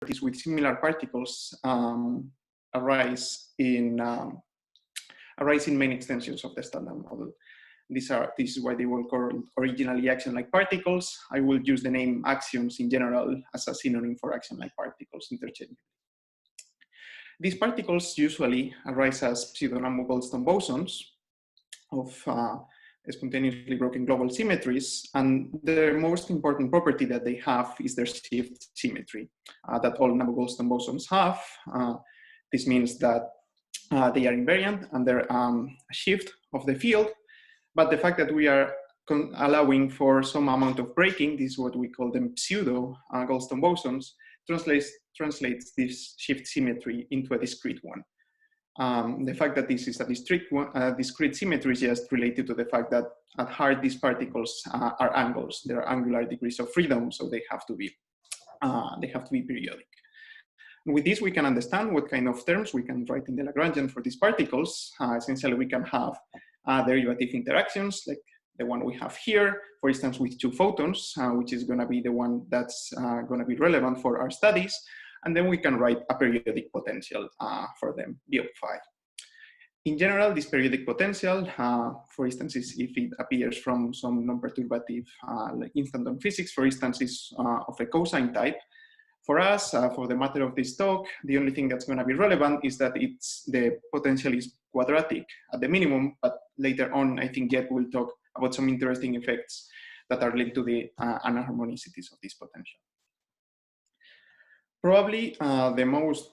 properties with similar particles arise in main extensions of the standard model. This is why they were called originally axion-like particles. I will use the name axions in general as a synonym for axion-like particles interchangeably. These particles usually arise as pseudo-Goldstone bosons of spontaneously broken global symmetries, and the most important property that they have is their shift symmetry that all Goldstone bosons have. This means that they are invariant under a shift of the field, but the fact that we are allowing for some amount of breaking, this is what we call them pseudo Goldstone bosons, translates this shift symmetry into a discrete one. The fact that this is a discrete symmetry is just related to the fact that at heart these particles are angles. There are angular degrees of freedom, so they have to be periodic. And with this, we can understand what kind of terms we can write in the Lagrangian for these particles. Essentially, we can have derivative interactions like the one we have here, for instance, with two photons, which is going to be the one that's going to be relevant for our studies. And then we can write a periodic potential for them, B of phi. In general, this periodic potential, for instance, if it appears from some non-perturbative like instanton physics, for instance, is of a cosine type. For us, for the matter of this talk, the only thing that's going to be relevant is that the potential is quadratic at the minimum, but later on, I think Jed will talk about some interesting effects that are linked to the anharmonicities of this potential. Probably the most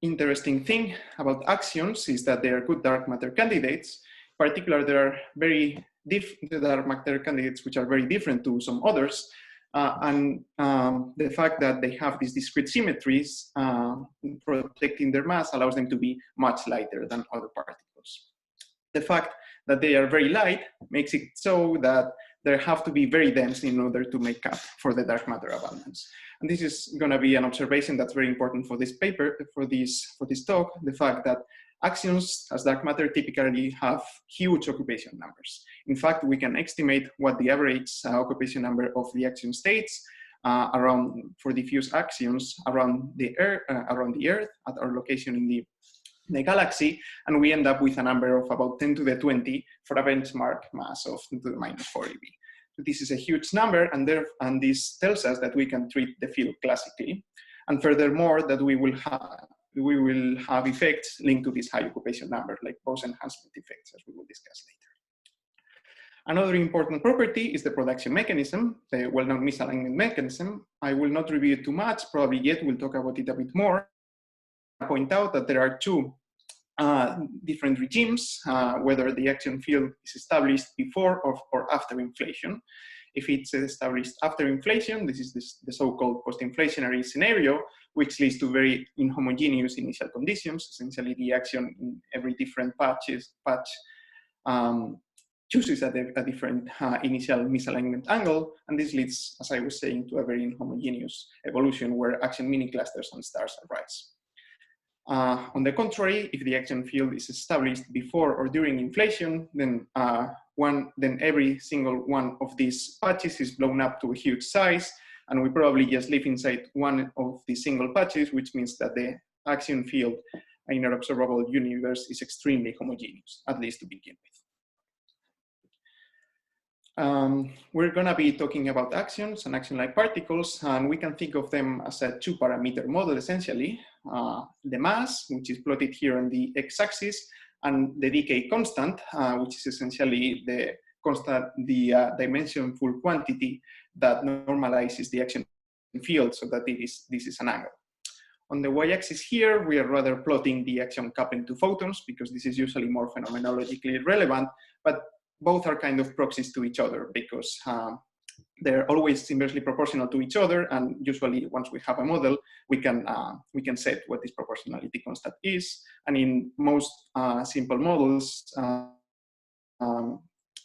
interesting thing about axions is that they are good dark matter candidates. In particular, there are dark matter candidates which are very different to some others. The fact that they have these discrete symmetries protecting their mass allows them to be much lighter than other particles. The fact that they are very light makes it so that they have to be very dense in order to make up for the dark matter abundance. And this is going to be an observation that's very important for this paper, for this talk, the fact that axions as dark matter typically have huge occupation numbers. In fact, we can estimate what the average occupation number of the axion states for diffuse axions around the Earth at our location in the galaxy, and we end up with a number of about 10 to the 20 for a benchmark mass of 10 to the minus 4 eV. So this is a huge number, and this tells us that we can treat the field classically, and furthermore that we will have effects linked to this high occupation number, like Bose-enhancement effects, as we will discuss later. Another important property is the production mechanism, the well-known misalignment mechanism. I will not review it too much, probably Jed will talk about it a bit more. I point out that there are two different regimes, whether the axion field is established before or after inflation. If it's established after inflation, this is the so-called post-inflationary scenario, which leads to very inhomogeneous initial conditions. Essentially, the axion in every different patch chooses a different initial misalignment angle, and this leads, as I was saying, to a very inhomogeneous evolution where axion mini-clusters and stars arise. On the contrary, if the axion field is established before or during inflation, then every single one of these patches is blown up to a huge size, and we probably just live inside one of these single patches, which means that the axion field in our observable universe is extremely homogeneous, at least to begin with. We're going to be talking about axions and axion-like particles, and we can think of them as a two-parameter model, essentially. The mass, which is plotted here on the x-axis, and the decay constant, which is essentially the dimensionful quantity that normalizes the axion field so that this is an angle. On the y-axis here, we are rather plotting the axion coupling to photons, because this is usually more phenomenologically relevant, but both are kind of proxies to each other, because they're always inversely proportional to each other, and usually once we have a model, we can set what this proportionality constant is, and in most simple models,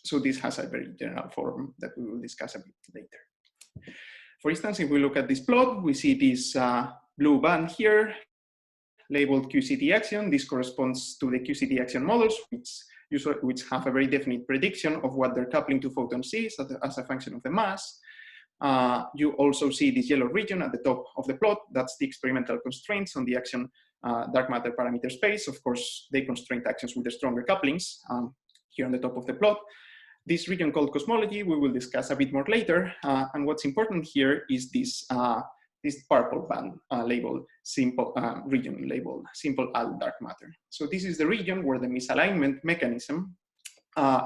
so this has a very general form that we will discuss a bit later. For instance, if we look at this plot, we see this blue band here, labeled QCT axion. This corresponds to the QCT axion models, which have a very definite prediction of what their coupling to photons is as a function of the mass. You also see this yellow region at the top of the plot. That's the experimental constraints on the axion dark matter parameter space. Of course, they constrain actions with the stronger couplings here on the top of the plot. This region called cosmology, we will discuss a bit more later. And what's important here is this, this purple band labeled simple region labeled simple Al dark matter. So this is the region where the misalignment mechanism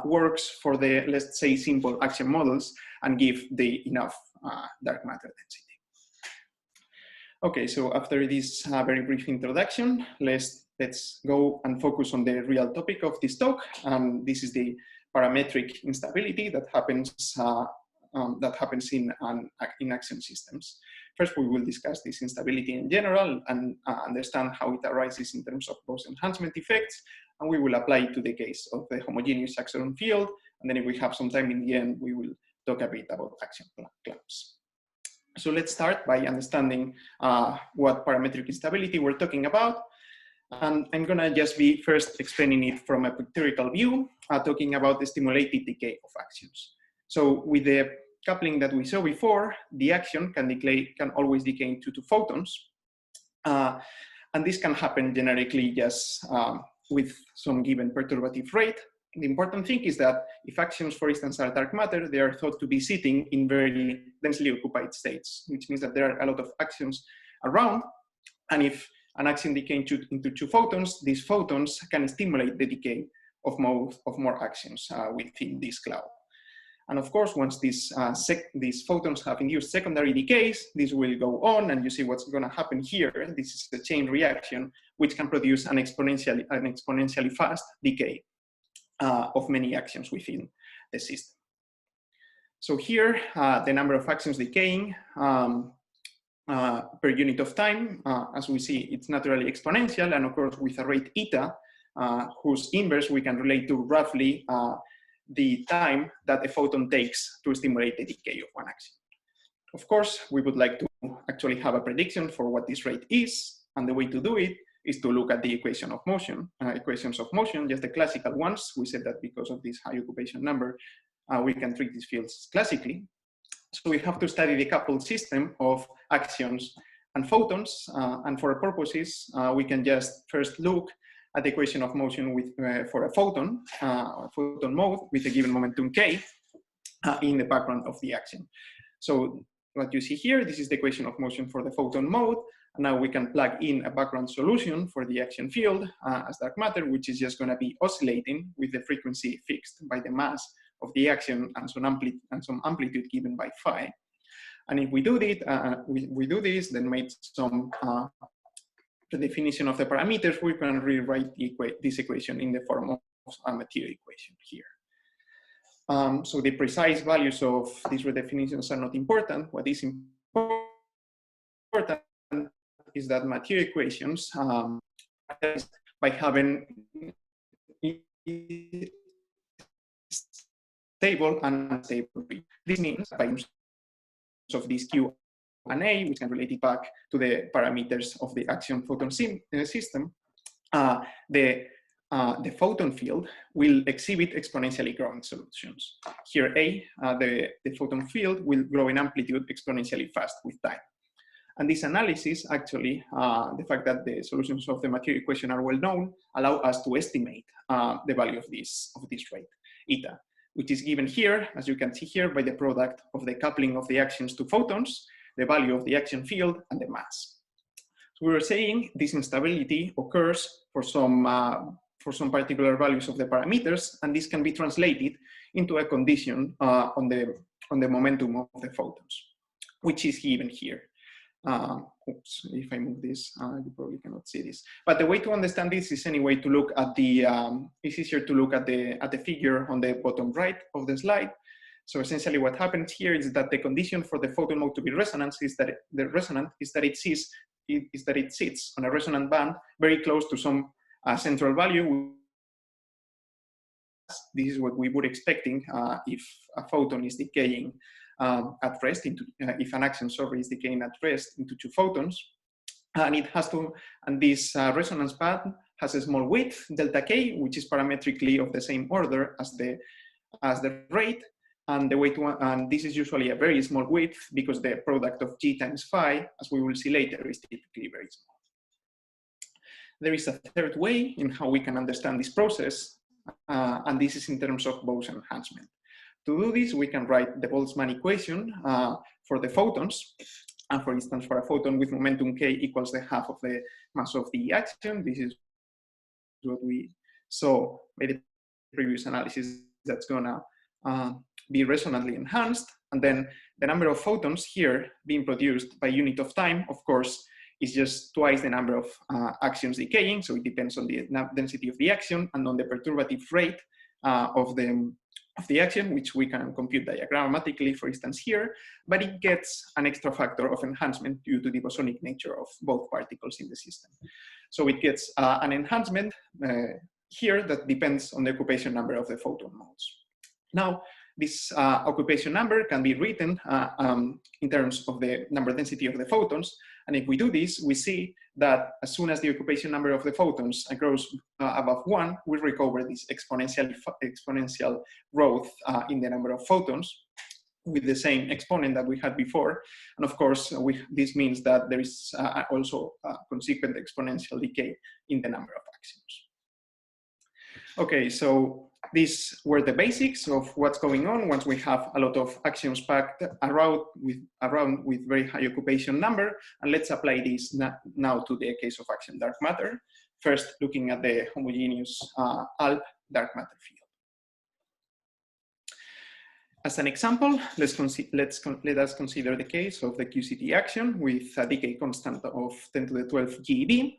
works for the, let's say, simple axion models and give the enough dark matter density. Okay, so after this very brief introduction, let's go and focus on the real topic of this talk. This is the parametric instability that happens in axion systems. First, we will discuss this instability in general and understand how it arises in terms of Bose-enhancement effects, and we will apply it to the case of the homogeneous axion field. And then if we have some time in the end, we will talk a bit about axion clamps. So let's start by understanding what parametric instability we're talking about. And I'm gonna just be first explaining it from a pictorial view, talking about the stimulated decay of axions. So with the coupling that we saw before, the axion can always decay into 2 photons. And this can happen generically just with some given perturbative rate. The important thing is that if axions, for instance, are dark matter, they are thought to be sitting in very densely occupied states, which means that there are a lot of axions around. And if an axion decays into 2 photons, these photons can stimulate the decay of more axions within this cloud. And of course, once these photons have induced secondary decays, this will go on, and you see what's going to happen here. This is a chain reaction, which can produce an exponentially fast decay of many axions within the system. So here, the number of axions decaying per unit of time, as we see, it's naturally exponential, and of course with a rate eta, whose inverse we can relate to roughly the time that a photon takes to stimulate the decay of one axion. Of course, we would like to actually have a prediction for what this rate is, and the way to do it is to look at the equations of motion, just the classical ones. We said that because of this high occupation number, we can treat these fields classically. So we have to study the coupled system of axions and photons, and for our purposes, we can just first look at the equation of motion with, for a photon mode with a given momentum k in the background of the axion. So what you see here, this is the equation of motion for the photon mode. And now we can plug in a background solution for the axion field as dark matter, which is just going to be oscillating with the frequency fixed by the mass of the axion and some amplitude given by phi. And if we do this, then make some the definition of the parameters, we can rewrite this equation in the form of a material equation here. So the precise values of these redefinitions are not important. What is important is that material equations by having stable and unstable. This means by use of this Q and A, which can relate it back to the parameters of the axion photon system, the photon field will exhibit exponentially growing solutions. Here A, the photon field will grow in amplitude exponentially fast with time. And this analysis, actually, the fact that the solutions of the material equation are well known, allow us to estimate the value of this rate, eta, which is given here, as you can see here, by the product of the coupling of the axions to photons, the value of the axion field, and the mass. So we were saying this instability occurs for some particular values of the parameters, and this can be translated into a condition on the momentum of the photons, which is given here. Oops, if I move this, you probably cannot see this. But the way to understand this is anyway to look at the, it's easier to look at the figure on the bottom right of the slide. So essentially what happens here is that the condition for the photon mode to be resonant is that it sits on a resonant band very close to some central value. This is what we would expecting if a photon is decaying at rest into, if an axion, sorry, is decaying at rest into 2 photons, and it has to, and this resonance band has a small width, delta k, which is parametrically of the same order as the rate, And the way to, and this is usually a very small width because the product of G times phi, as we will see later, is typically very small. There is a third way in how we can understand this process, and this is in terms of Bose enhancement. To do this, we can write the Boltzmann equation for the photons. And for instance, for a photon with momentum k equals the half of the mass of the axion, this is what we saw by the previous analysis that's gonna be resonantly enhanced. And then the number of photons here being produced by unit of time, of course, is just twice the number of axions decaying. So it depends on the density of the axion and on the perturbative rate of the axion, which we can compute diagrammatically, for instance, here, but it gets an extra factor of enhancement due to the bosonic nature of both particles in the system. So it gets an enhancement here that depends on the occupation number of the photon modes. Now, this occupation number can be written in terms of the number density of the photons. And if we do this, we see that as soon as the occupation number of the photons grows above 1, we recover this exponential growth in the number of photons with the same exponent that we had before. And of course, this means that there is also a consequent exponential decay in the number of axions. Okay, so these were the basics of what's going on once we have a lot of axions packed around with very high occupation number. And let's apply this now to the case of axion dark matter. First, looking at the homogeneous ALP dark matter field. As an example, let us consider the case of the QCT axion with a decay constant of 10 to the 12 GeV.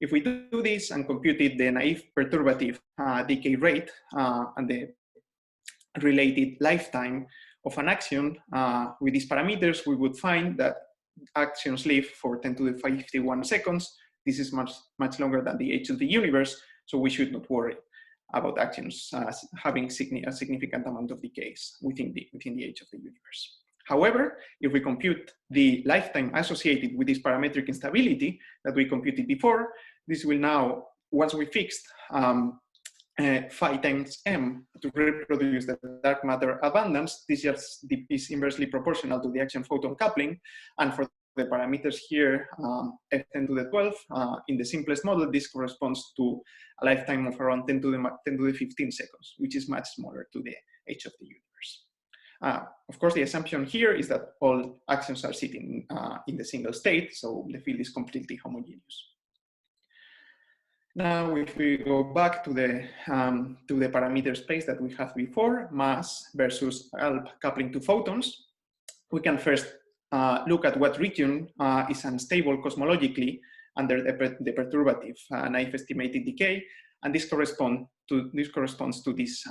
If we do this and computed the naive perturbative decay rate and the related lifetime of an axion with these parameters, we would find that axions live for 10 to the 51 seconds. This is much longer than the age of the universe, so we should not worry about axions having a significant amount of decays within the age of the universe. However, if we compute the lifetime associated with this parametric instability that we computed before, this will now, once we fixed phi times m to reproduce the dark matter abundance, this just is inversely proportional to the axion photon coupling. And for the parameters here, f10 to the 12, in the simplest model, this corresponds to a lifetime of around 10 to the 15 seconds, which is much smaller to the age of the universe. Of course, the assumption here is that all axions are sitting in the single state, so the field is completely homogeneous. Now, if we go back to the parameter space that we had before, mass versus ALP coupling to photons, we can first look at what region is unstable cosmologically under the perturbative naive estimated decay, and this corresponds to this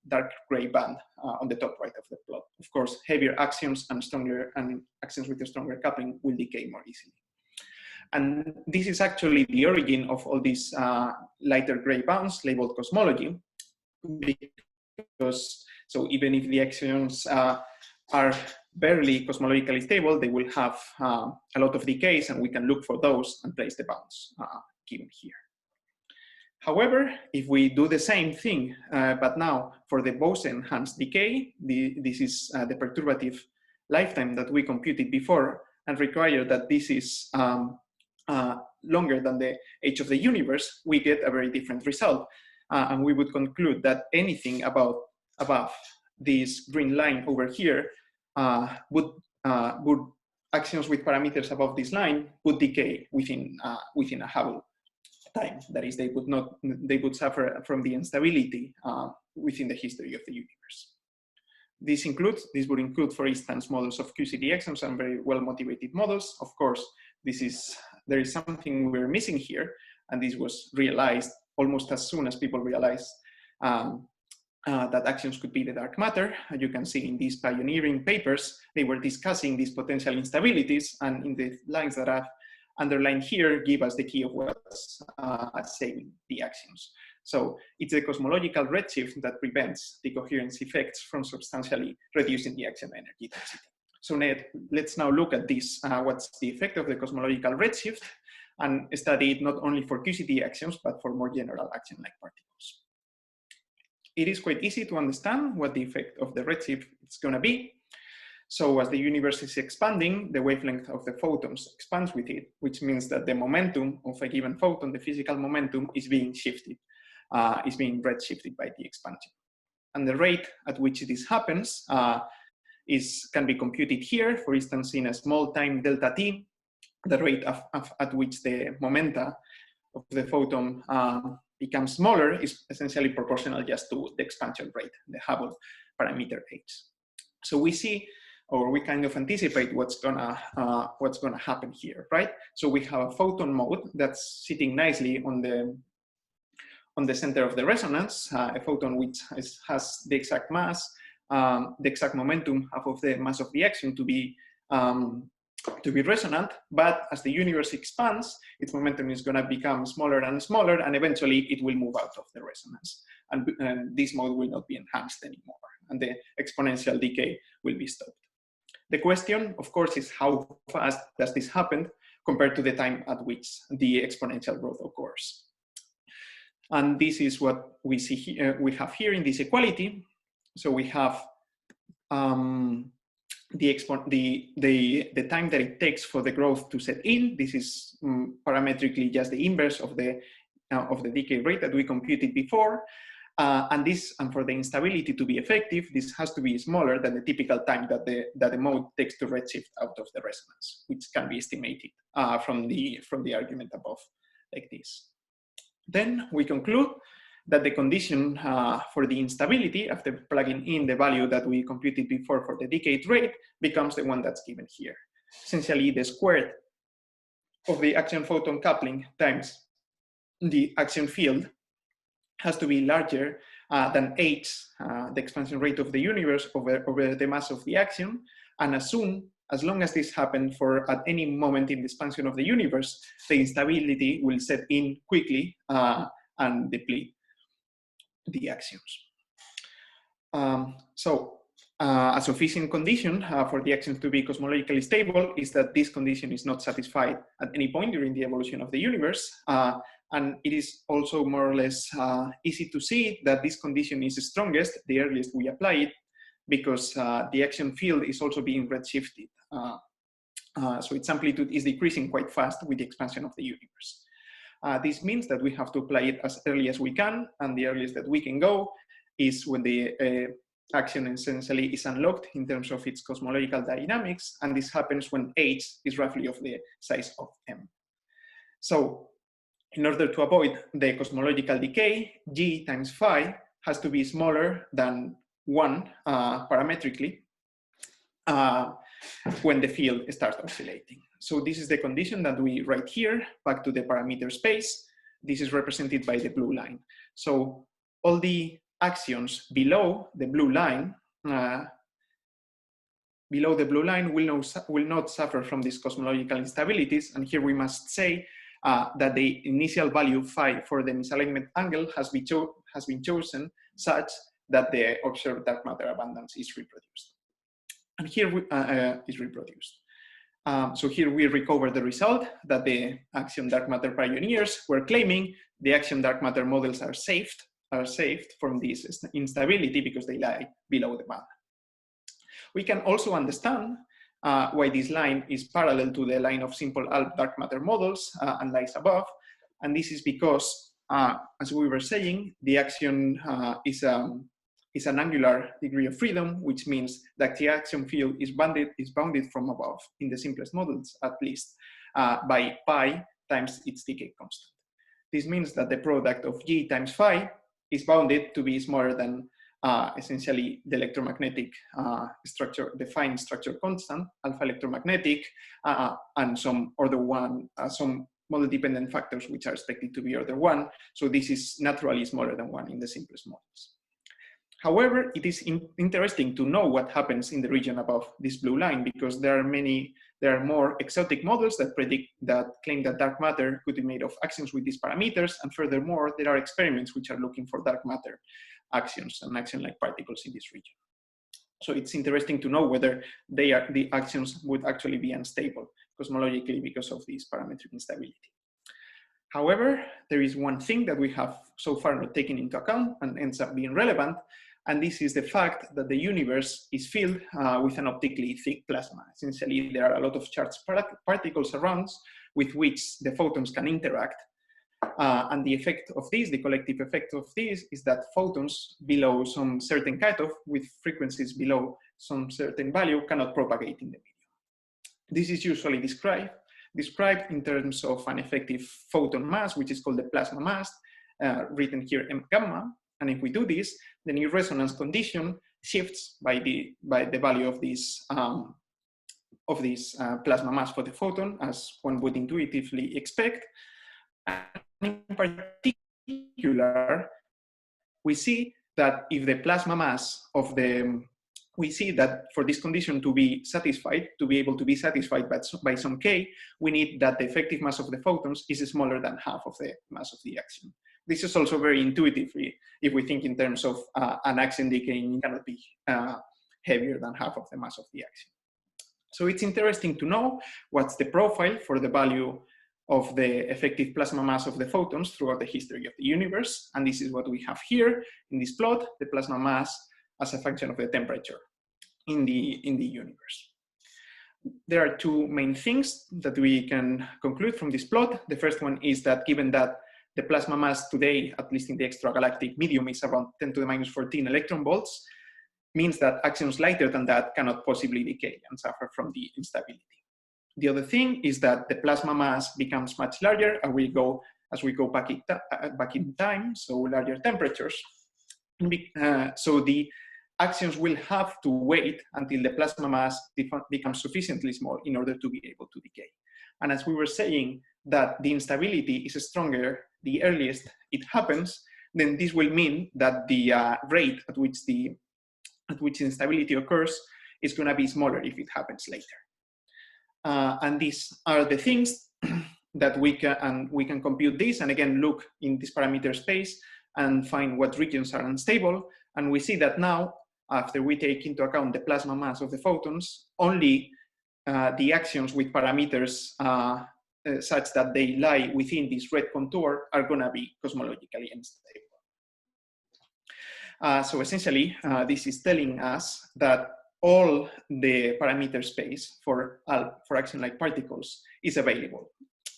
dark gray band on the top right of the plot. Of course, heavier axions and axions with a stronger coupling will decay more easily. And this is actually the origin of all these lighter gray bands labeled cosmology, because so even if the axions are barely cosmologically stable, they will have a lot of decays, and we can look for those and place the bounds given here. However, if we do the same thing, but now for the Bose-enhanced decay, this is the perturbative lifetime that we computed before, and require that this is longer than the age of the universe, we get a very different result. And we would conclude that anything above this green line over here would axions with parameters above this line would decay within a Hubble time. That is, they would suffer from the instability within the history of the universe. This would include, for instance, models of QCT axions and very well motivated models. Of course, there is something we're missing here, and this was realized almost as soon as people realized that axions could be the dark matter. You can see in these pioneering papers, they were discussing these potential instabilities, and in the lines that I've underlined here give us the key of what's saving the axions. So it's the cosmological redshift that prevents the coherence effects from substantially reducing the axion energy density. So let's now look at this, what's the effect of the cosmological redshift, and study it not only for QCT axions, but for more general axion-like particles. it is quite easy to understand what the effect of the redshift is going to be. So as the universe is expanding, the wavelength of the photons expands with it, which means that the momentum of a given photon, the physical momentum, is being shifted, is being redshifted by the expansion. And the rate at which this happens can be computed here. For instance, in a small time delta t, the rate at which the momenta of the photon becomes smaller is essentially proportional just to the expansion rate, the Hubble parameter h. So we see, or we kind of anticipate what's gonna happen here, right? So we have a photon mode that's sitting nicely on the center of the resonance, a photon which has the exact mass, the exact momentum, half of the mass of the axion to be resonant. But as the universe expands, its momentum is going to become smaller and smaller, and eventually it will move out of the resonance, and this mode will not be enhanced anymore, and the exponential decay will be stopped. The question, of course, is how fast does this happen compared to the time at which the exponential growth occurs. And this is what we see here, we have here in this equality. So we have the time that it takes for the growth to set in. This is parametrically just the inverse of the decay rate that we computed before. And for the instability to be effective, this has to be smaller than the typical time that the mode takes to redshift out of the resonance, which can be estimated from the argument above, like this. Then we conclude that the condition for the instability, after plugging in the value that we computed before for the decay rate, becomes the one that's given here. Essentially, the square of the axion-photon coupling times the axion field has to be larger than h, the expansion rate of the universe over the mass of the axion. And as long as this happens at any moment in the expansion of the universe, the instability will set in quickly and deplete the axions. A sufficient condition for the axions to be cosmologically stable is that this condition is not satisfied at any point during the evolution of the universe. And it is also more or less easy to see that this condition is strongest the earliest we apply it, because the axion field is also being redshifted. So its amplitude is decreasing quite fast with the expansion of the universe. This means that we have to apply it as early as we can, and the earliest that we can go is when the axion essentially is unlocked in terms of its cosmological dynamics, and this happens when h is roughly of the size of m. So in order to avoid the cosmological decay, g times phi has to be smaller than 1 parametrically when the field starts oscillating. So this is the condition that we write here back to the parameter space. This is represented by the blue line. So all the axions below the blue line will not suffer from these cosmological instabilities. And here we must say that the initial value phi for the misalignment angle has been chosen such that the observed dark matter abundance is reproduced. And here is reproduced. So here we recover the result that the axion dark matter pioneers were claiming. The axion dark matter models are saved from this instability because they lie below the band. We can also understand why this line is parallel to the line of simple ALP dark matter models and lies above. And this is because, as we were saying, the axion is an angular degree of freedom, which means that the axion field is bounded from above, in the simplest models at least, by pi times its decay constant. This means that the product of g times phi is bounded to be smaller than essentially the electromagnetic structure, defined structure constant, alpha electromagnetic, and some order 1, some model-dependent factors which are expected to be order 1. So this is naturally smaller than 1 in the simplest models. However, it is interesting to know what happens in the region above this blue line, because there are more exotic models that claim that dark matter could be made of axions with these parameters, and furthermore, there are experiments which are looking for dark matter axions and axion-like particles in this region. So it's interesting to know whether the axions would actually be unstable cosmologically because of this parametric instability. However, there is one thing that we have so far not taken into account and ends up being relevant, and this is the fact that the universe is filled with an optically thick plasma. Essentially, there are a lot of charged particles around with which the photons can interact. And the effect of this, the collective effect of this, is that photons below some certain cutoff, with frequencies below some certain value, cannot propagate in the medium. This is usually described in terms of an effective photon mass, which is called the plasma mass, written here m gamma. And if we do this, the new resonance condition shifts by the value of this plasma mass for the photon, as one would intuitively expect. And in particular, we see that if the plasma mass of we see that for this condition to be satisfied, to be able to be satisfied by some k, we need that the effective mass of the photons is smaller than half of the mass of the axion. This is also very intuitively, if we think in terms of an axion decaying, it cannot be heavier than half of the mass of the axion. So it's interesting to know what's the profile for the value of the effective plasma mass of the photons throughout the history of the universe. And this is what we have here in this plot, the plasma mass as a function of the temperature in the universe. There are two main things that we can conclude from this plot. The first one is that given that the plasma mass today, at least in the extragalactic medium, is around 10 to the minus 14 electron volts, means that axions lighter than that cannot possibly decay and suffer from the instability. The other thing is that the plasma mass becomes much larger as we go back in time, so larger temperatures. So the axions will have to wait until the plasma mass becomes sufficiently small in order to be able to decay. And as we were saying, that the instability is stronger the earliest it happens, then this will mean that the rate at which instability occurs is going to be smaller if it happens later. And these are the things that we can compute this, and again look in this parameter space and find what regions are unstable. And we see that now, after we take into account the plasma mass of the photons, only the axions with parameters such that they lie within this red contour are going to be cosmologically unstable. So essentially, this is telling us that all the parameter space for axion-like particles is available.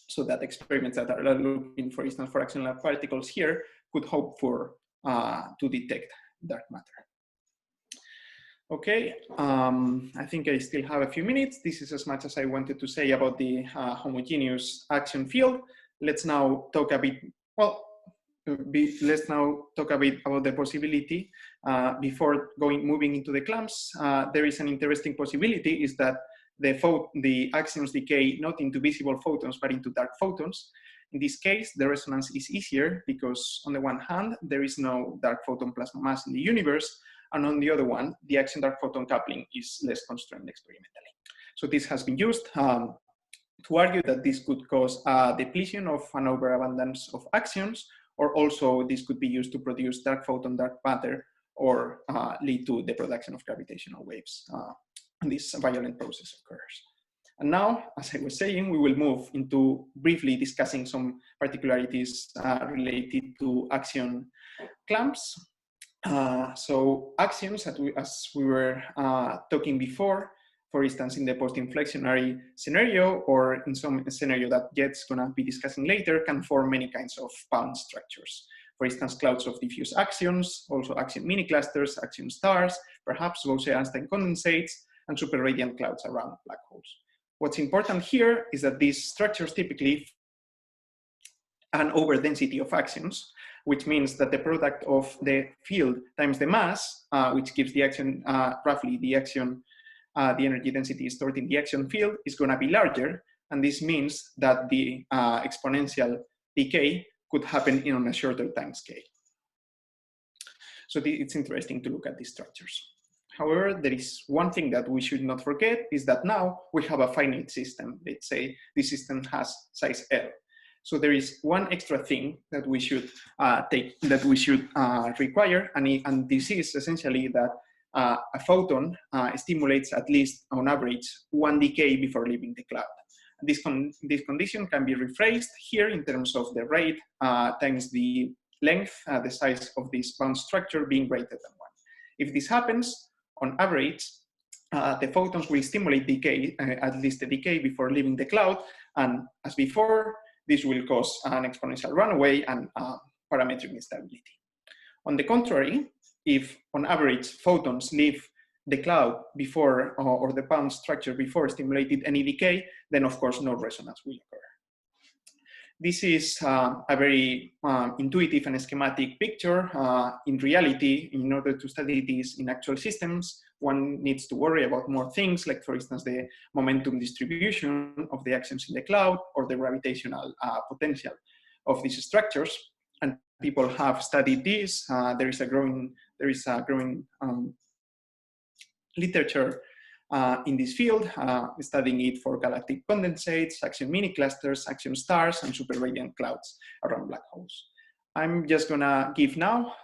So that experiments that are looking, for instance, for axion-like particles here could hope for to detect dark matter. Okay, I think I still have a few minutes. This is as much as I wanted to say about the homogeneous axion field. Let's now talk a bit, let's now talk a bit about the possibility before moving into the clamps. There is an interesting possibility is that the axions decay not into visible photons, but into dark photons. In this case, the resonance is easier because on the one hand, there is no dark photon plasma mass in the universe, and on the other one, the axion dark photon coupling is less constrained experimentally. So this has been used to argue that this could cause a depletion of an overabundance of axions, or also this could be used to produce dark photon dark matter, or lead to the production of gravitational waves. And this violent process occurs. And now, as I was saying, we will move into briefly discussing some particularities related to axion clamps. So axions, as we were talking before, for instance, in the post-inflectionary scenario, or in some scenario that Jed's gonna be discussing later, can form many kinds of bound structures. For instance, clouds of diffuse axions, also axion mini-clusters, axion stars, perhaps Bose-enhanced condensates, and superradiant clouds around black holes. What's important here is that these structures typically an overdensity of axions, which means that the product of the field times the mass, which gives the axion, roughly the axion, the energy density stored in the axion field is going to be larger. And this means that the exponential decay could happen on a shorter time scale. So it's interesting to look at these structures. However, there is one thing that we should not forget is that now we have a finite system. Let's say this system has size L. So there is one extra thing that we should require, and this is essentially that a photon stimulates at least on average one decay before leaving the cloud. This condition can be rephrased here in terms of the rate times the length, the size of this bound structure being greater than 1. If this happens, on average, the photons will stimulate decay, at least the decay before leaving the cloud, and as before, this will cause an exponential runaway and parametric instability. On the contrary, if on average photons leave the cloud before, or the bound structure before stimulated any decay, then of course no resonance will occur. This is a very intuitive and schematic picture. In reality, in order to study this in actual systems, one needs to worry about more things, like for instance, the momentum distribution of the axions in the cloud or the gravitational potential of these structures. And people have studied this. There is a growing literature in this field, studying it for galactic condensates, axion mini-clusters, axion stars, and super-radiant clouds around black holes. I'm just gonna give now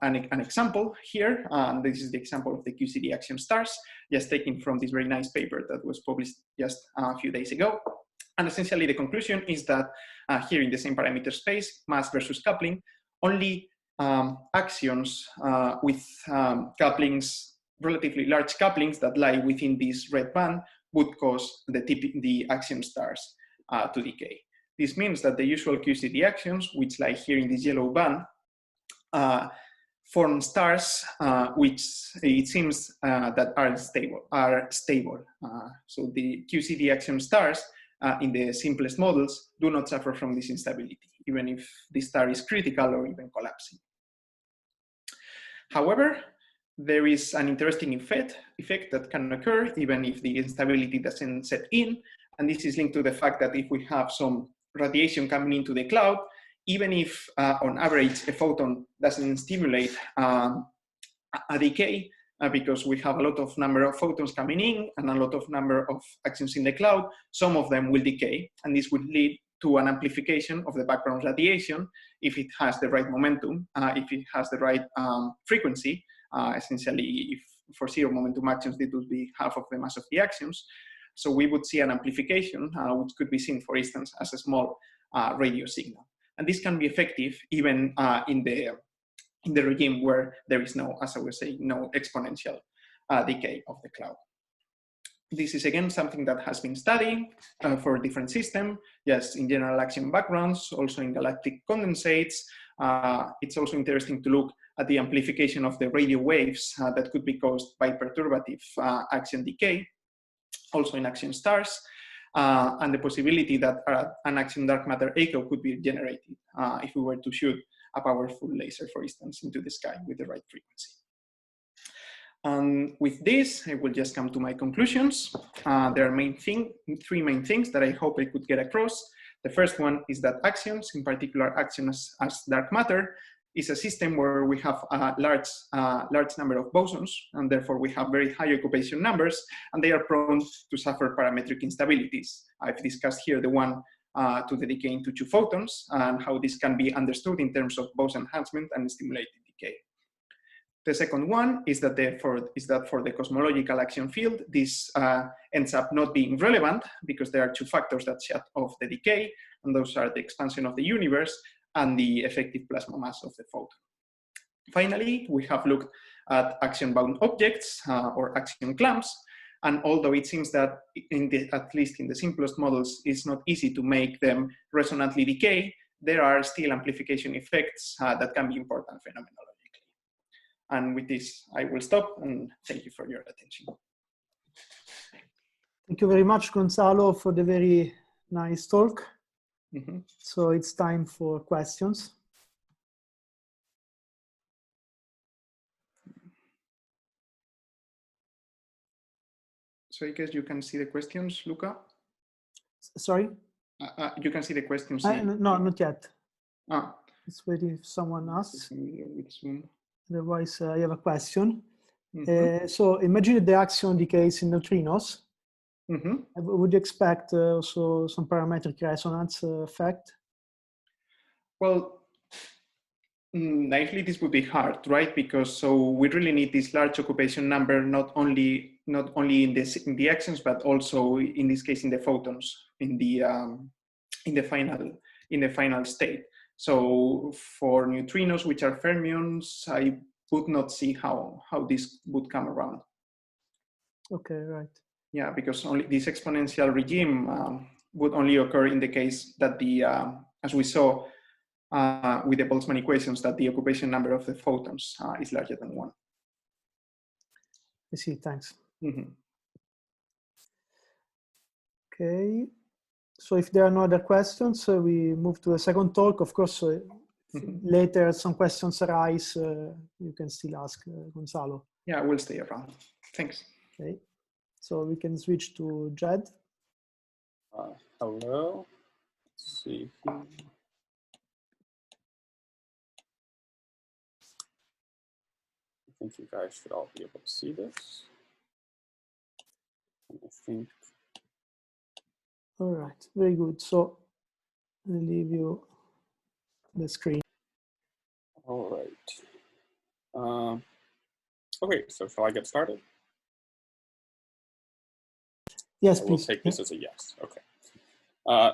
an example here. This is the example of the QCD axion stars, just taken from this very nice paper that was published just a few days ago. And essentially the conclusion is that here in the same parameter space, mass versus coupling, only axions with couplings, relatively large couplings that lie within this red band would cause the axion stars to decay. This means that the usual QCD axions, which lie here in this yellow band, form stars which it seems that are stable. So the QCD axion stars in the simplest models do not suffer from this instability, even if the star is critical or even collapsing. However, there is an interesting effect that can occur even if the instability doesn't set in. And this is linked to the fact that if we have some radiation coming into the cloud, even if on average a photon doesn't stimulate a decay, because we have a lot of number of photons coming in and a lot of number of axions in the cloud, some of them will decay. And this would lead to an amplification of the background radiation if it has the right momentum, if it has the right frequency. Essentially, if for zero momentum axions, it would be half of the mass of the axions. So we would see an amplification, which could be seen, for instance, as a small radio signal. And this can be effective even in the regime where there is no, as I was saying, no exponential decay of the cloud. This is again something that has been studied for a different system, yes, in general axion backgrounds, also in galactic condensates. It's also interesting to look at the amplification of the radio waves that could be caused by perturbative axion decay, also in axion stars, and the possibility that an axion dark matter echo could be generated if we were to shoot a powerful laser, for instance, into the sky with the right frequency. And with this, I will just come to my conclusions. There are three main things that I hope I could get across. The first one is that axions, in particular axions as dark matter, is a system where we have a large number of bosons, and therefore we have very high occupation numbers, and they are prone to suffer parametric instabilities. I've discussed here the one to the decay into 2 photons, and how this can be understood in terms of Bose-enhancement and stimulated decay. The second one is that for the cosmological axion field, this ends up not being relevant because there are 2 factors that shut off the decay, and those are the expansion of the universe and the effective plasma mass of the photon. Finally, we have looked at axion-bound objects or axion clamps, and although it seems that at least in the simplest models, it's not easy to make them resonantly decay, there are still amplification effects that can be important phenomenologically. And with this, I will stop, and thank you for your attention. Thank you very much, Gonzalo, for the very nice talk. Mm-hmm. So it's time for questions. So I guess you can see the questions, Luca? Sorry? You can see the questions. No, not yet. Ah. Let's wait if someone asks. With Zoom. Otherwise, I have a question. Mm-hmm. So imagine the axion decays in neutrinos. Mm-hmm. Would you expect also some parametric resonance effect? Well, naively, this would be hard, right? Because so we really need this large occupation number, not only in the axions, but also in this case in the photons, in the final state. So for neutrinos, which are fermions, I would not see how this would come around. Okay, right. Yeah, because only this exponential regime would only occur in the case that the, as we saw with the Boltzmann equations, that the occupation number of the photons is larger than 1. I see, thanks. Mm-hmm. Okay, so if there are no other questions, we move to a second talk. Of course, later some questions arise, you can still ask Gonzalo. Yeah, we'll stay around. Thanks. Okay, so we can switch to Jed. Hello. Let's see. I think you guys should all be able to see this. I think. All right, very good. So I'll leave you the screen. All right. Okay, so shall I get started? Yes, I please. will take this as a yes. Okay.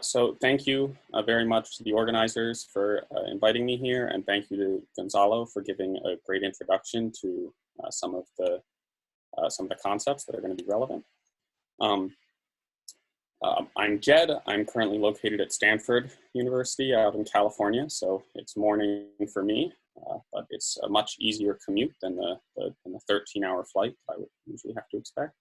So thank you very much to the organizers for inviting me here, and thank you to Gonzalo for giving a great introduction to some of the concepts that are going to be relevant. I'm Jed. I'm currently located at Stanford University out in California, so it's morning for me, but it's a much easier commute than the 13-hour flight that I would usually have to expect.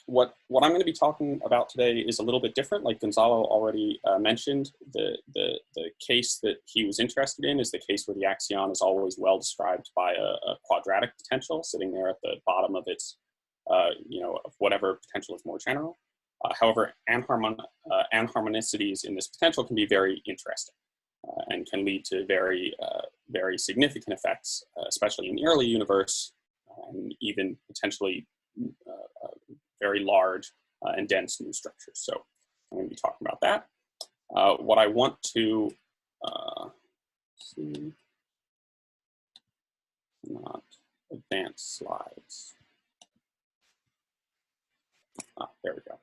What I'm going to be talking about today is a little bit different. Like Gonzalo already mentioned, the case that he was interested in is the case where the axion is always well described by a quadratic potential sitting there at the bottom of its, of whatever potential is more general. However, anharmonicities in this potential can be very interesting and can lead to very significant effects, especially in the early universe, and even potentially very large and dense new structures. So I'm going to be talking about that. What I want to see, not advance slides. There we go.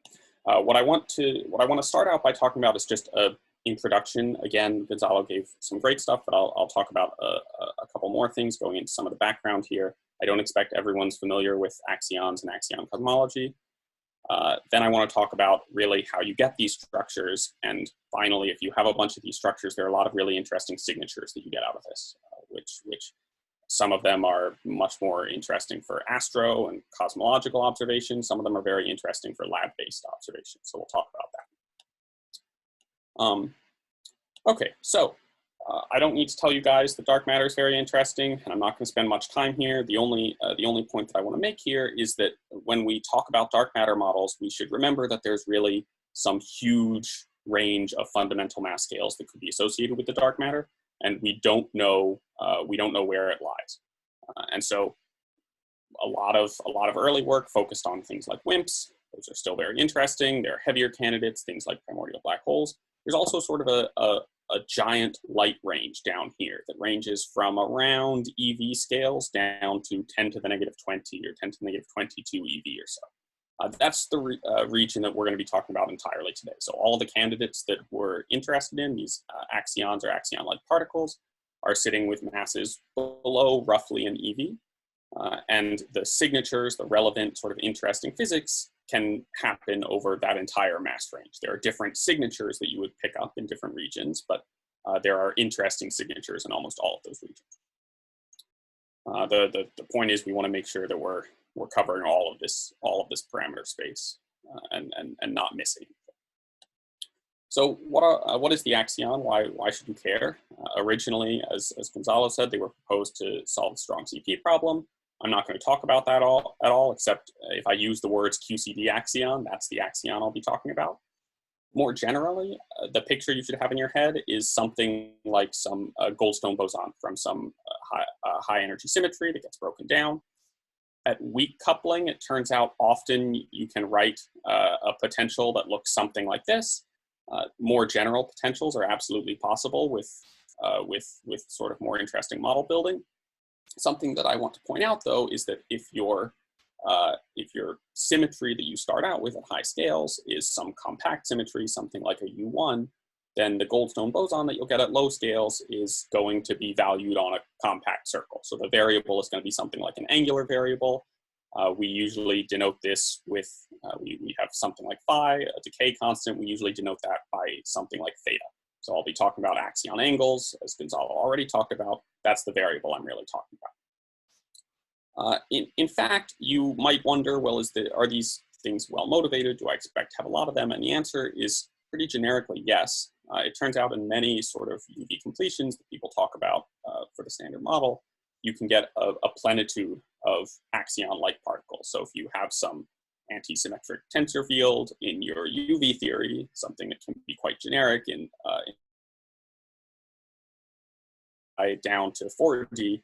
What I want to start out by talking about is just an introduction. Again, Gonzalo gave some great stuff, but I'll talk about a couple more things going into some of the background here. I don't expect everyone's familiar with axions and axion cosmology. Then I want to talk about really how you get these structures. And finally, if you have a bunch of these structures, there are a lot of really interesting signatures that you get out of this, which some of them are much more interesting for astro and cosmological observations. Some of them are very interesting for lab-based observations. So we'll talk about that. Okay, so I don't need to tell you guys that dark matter is very interesting, and I'm not going to spend much time here. The only point that I want to make here is that when we talk about dark matter models, we should remember that there's really some huge range of fundamental mass scales that could be associated with the dark matter, and we don't know where it lies. And so a lot of early work focused on things like WIMPs. Those are still very interesting. There are heavier candidates, things like primordial black holes. There's also sort of a giant light range down here that ranges from around EV scales down to 10 to the -20 or 10 to the -22 EV or so. That's the region that we're going to be talking about entirely today. So all of the candidates that we're interested in, these axions or axion-like particles, are sitting with masses below roughly an EV. And the signatures, the relevant sort of interesting physics, can happen over that entire mass range. There are different signatures that you would pick up in different regions, but there are interesting signatures in almost all of those regions. The point is we want to make sure that we're covering all of this parameter space and not missing anything. So what is the axion? Why should you care? Originally, as Gonzalo said, they were proposed to solve the strong CP problem. I'm not going to talk about that at all, except if I use the words QCD axion, that's the axion I'll be talking about. More generally, the picture you should have in your head is something like some Goldstone boson from some high energy symmetry that gets broken down. At weak coupling, it turns out often you can write a potential that looks something like this. More general potentials are absolutely possible with sort of more interesting model building. Something that I want to point out, though, is that if your if your symmetry that you start out with at high scales is some compact symmetry, something like a U1, then the Goldstone boson that you'll get at low scales is going to be valued on a compact circle. So the variable is going to be something like an angular variable. We usually denote this with, we have something like phi, a decay constant. We usually denote that by something like theta. So I'll be talking about axion angles, as Gonzalo already talked about. That's the variable I'm really talking about. In fact, you might wonder, well, are these things well motivated? Do I expect to have a lot of them? And the answer is pretty generically yes. It turns out in many sort of UV completions that people talk about for the standard model, you can get a plenitude of axion-like particles. So if you have some anti-symmetric tensor field in your UV theory, something that can be quite generic in down to 4D,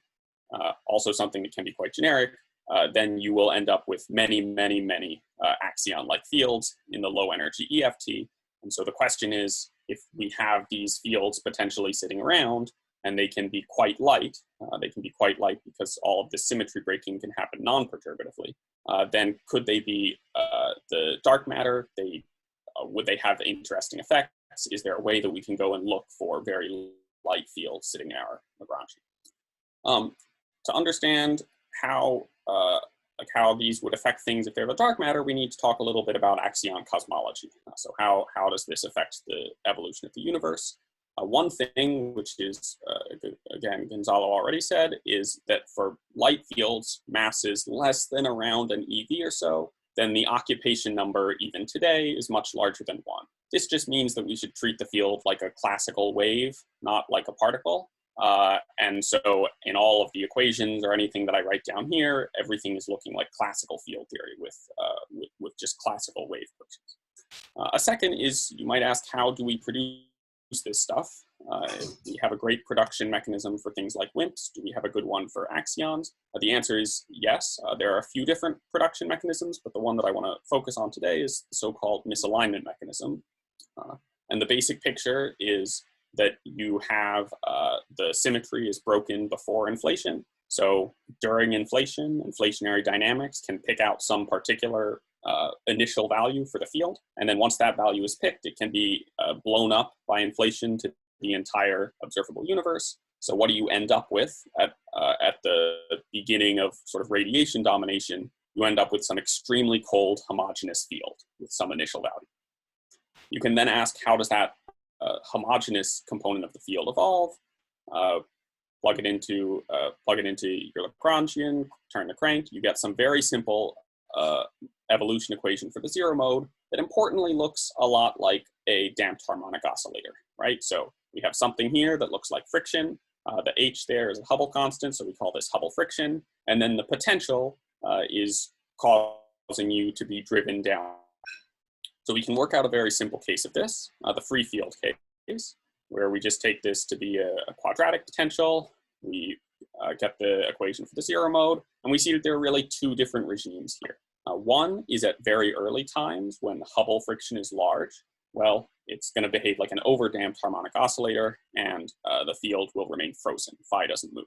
also something that can be quite generic, then you will end up with many, many, many axion-like fields in the low energy EFT. And so the question is, if we have these fields potentially sitting around and they can be quite light because all of the symmetry breaking can happen non-perturbatively, then could they be the dark matter? Would they have interesting effects? Is there a way that we can go and look for very light fields sitting in our Lagrangian? To understand how these would affect things if they're the dark matter, we need to talk a little bit about axion cosmology. So how does this affect the evolution of the universe? One thing, which is, again, Gonzalo already said, is that for light fields, masses less than around an EV or so, then the occupation number, even today, is much larger than 1. This just means that we should treat the field like a classical wave, not like a particle. And so in all of the equations or anything that I write down here, everything is looking like classical field theory with just classical wave functions. A second is, you might ask, how do we produce this stuff? We have a great production mechanism for things like WIMPs. Do we have a good one for axions? The answer is yes. There are a few different production mechanisms, but the one that I want to focus on today is the so-called misalignment mechanism. And the basic picture is that you have the symmetry is broken before inflation. So during inflation, inflationary dynamics can pick out some particular initial value for the field. And then once that value is picked, it can be blown up by inflation to the entire observable universe. So what do you end up with at the beginning of sort of radiation domination? You end up with some extremely cold homogeneous field with some initial value. You can then ask, how does that homogeneous component of the field evolve? Plug it into your Lagrangian, turn the crank, you get some very simple evolution equation for the zero mode that importantly looks a lot like a damped harmonic oscillator, right? So we have something here that looks like friction. The H there is a Hubble constant, so we call this Hubble friction. And then the potential is causing you to be driven down. So we can work out a very simple case of this, the free field case, where we just take this to be a quadratic potential. We get the equation for the zero mode, and we see that there are really two different regimes here. One is at very early times when Hubble friction is large. Well, it's going to behave like an overdamped harmonic oscillator, and the field will remain frozen. Phi doesn't move.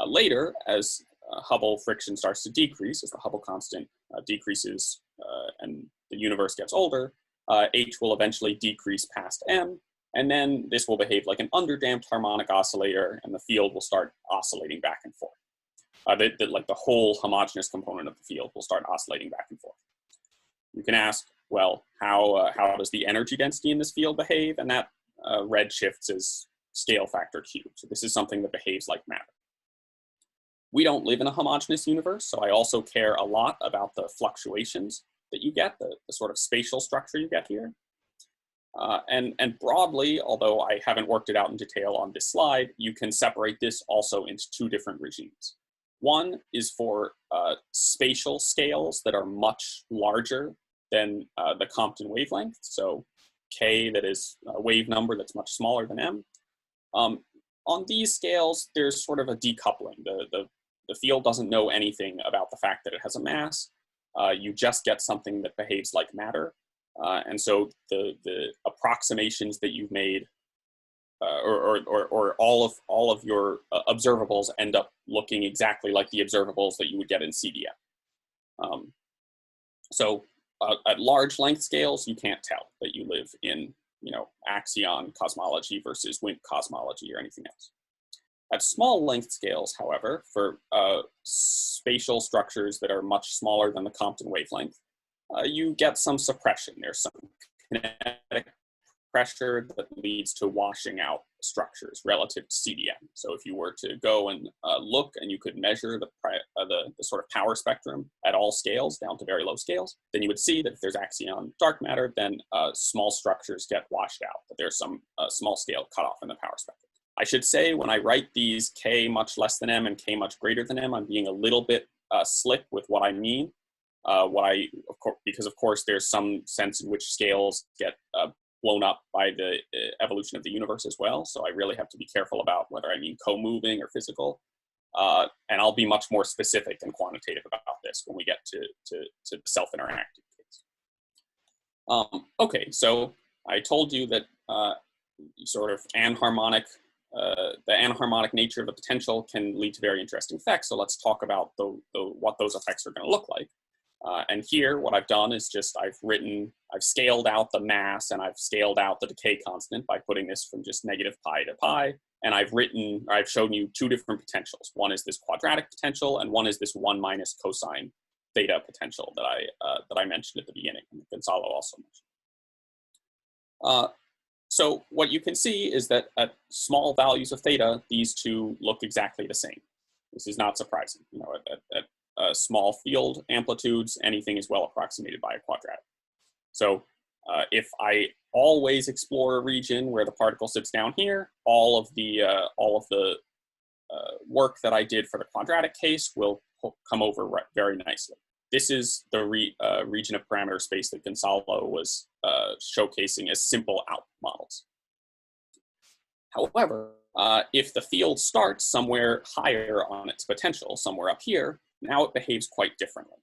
Later, as Hubble friction starts to decrease, as the Hubble constant decreases and the universe gets older, H will eventually decrease past M, and then this will behave like an underdamped harmonic oscillator, and the field will start oscillating back and forth. Like the whole homogeneous component of the field will start oscillating back and forth. You can ask, well, how does the energy density in this field behave? And that redshifts as scale factor cubed. So this is something that behaves like matter. We don't live in a homogeneous universe, so I also care a lot about the fluctuations that you get, the sort of spatial structure you get here. And broadly, although I haven't worked it out in detail on this slide, you can separate this also into two different regimes. One is for spatial scales that are much larger than the Compton wavelength. So K, that is a wave number that's much smaller than M. On these scales, there's sort of a decoupling. The field doesn't know anything about the fact that it has a mass. You just get something that behaves like matter. And so the approximations that you've made, or all of your observables end up looking exactly like the observables that you would get in CDM. So at large length scales, you can't tell that you live in, axion cosmology versus WIMP cosmology or anything else. At small length scales, however, for spatial structures that are much smaller than the Compton wavelength, you get some suppression. There's some kinetic pressure that leads to washing out structures relative to CDM. So if you were to go and look and you could measure the sort of power spectrum at all scales down to very low scales, then you would see that if there's axion dark matter, then small structures get washed out, that there's some small scale cutoff in the power spectrum. I should say when I write these k much less than m and k much greater than m, I'm being a little bit slick with what I mean. Because of course there's some sense in which scales get blown up by the evolution of the universe as well. So I really have to be careful about whether I mean co-moving or physical. And I'll be much more specific and quantitative about this when we get to the self-interactive case. Okay, so I told you that sort of the anharmonic nature of the potential can lead to very interesting effects. So let's talk about what those effects are going to look like. And here, what I've done is just I've scaled out the mass and I've scaled out the decay constant by putting this from just -pi to pi. And I've shown you two different potentials. One is this quadratic potential, and one is this 1 minus cosine theta potential that I mentioned at the beginning, and Gonzalo also mentioned. So what you can see is that at small values of theta, these two look exactly the same. This is not surprising. At small field amplitudes, anything is well approximated by a quadratic. So if I always explore a region where the particle sits down here, all of the work that I did for the quadratic case will come over very nicely. This is the region of parameter space that Gonzalo was showcasing as simple out models. However, if the field starts somewhere higher on its potential, somewhere up here, now it behaves quite differently.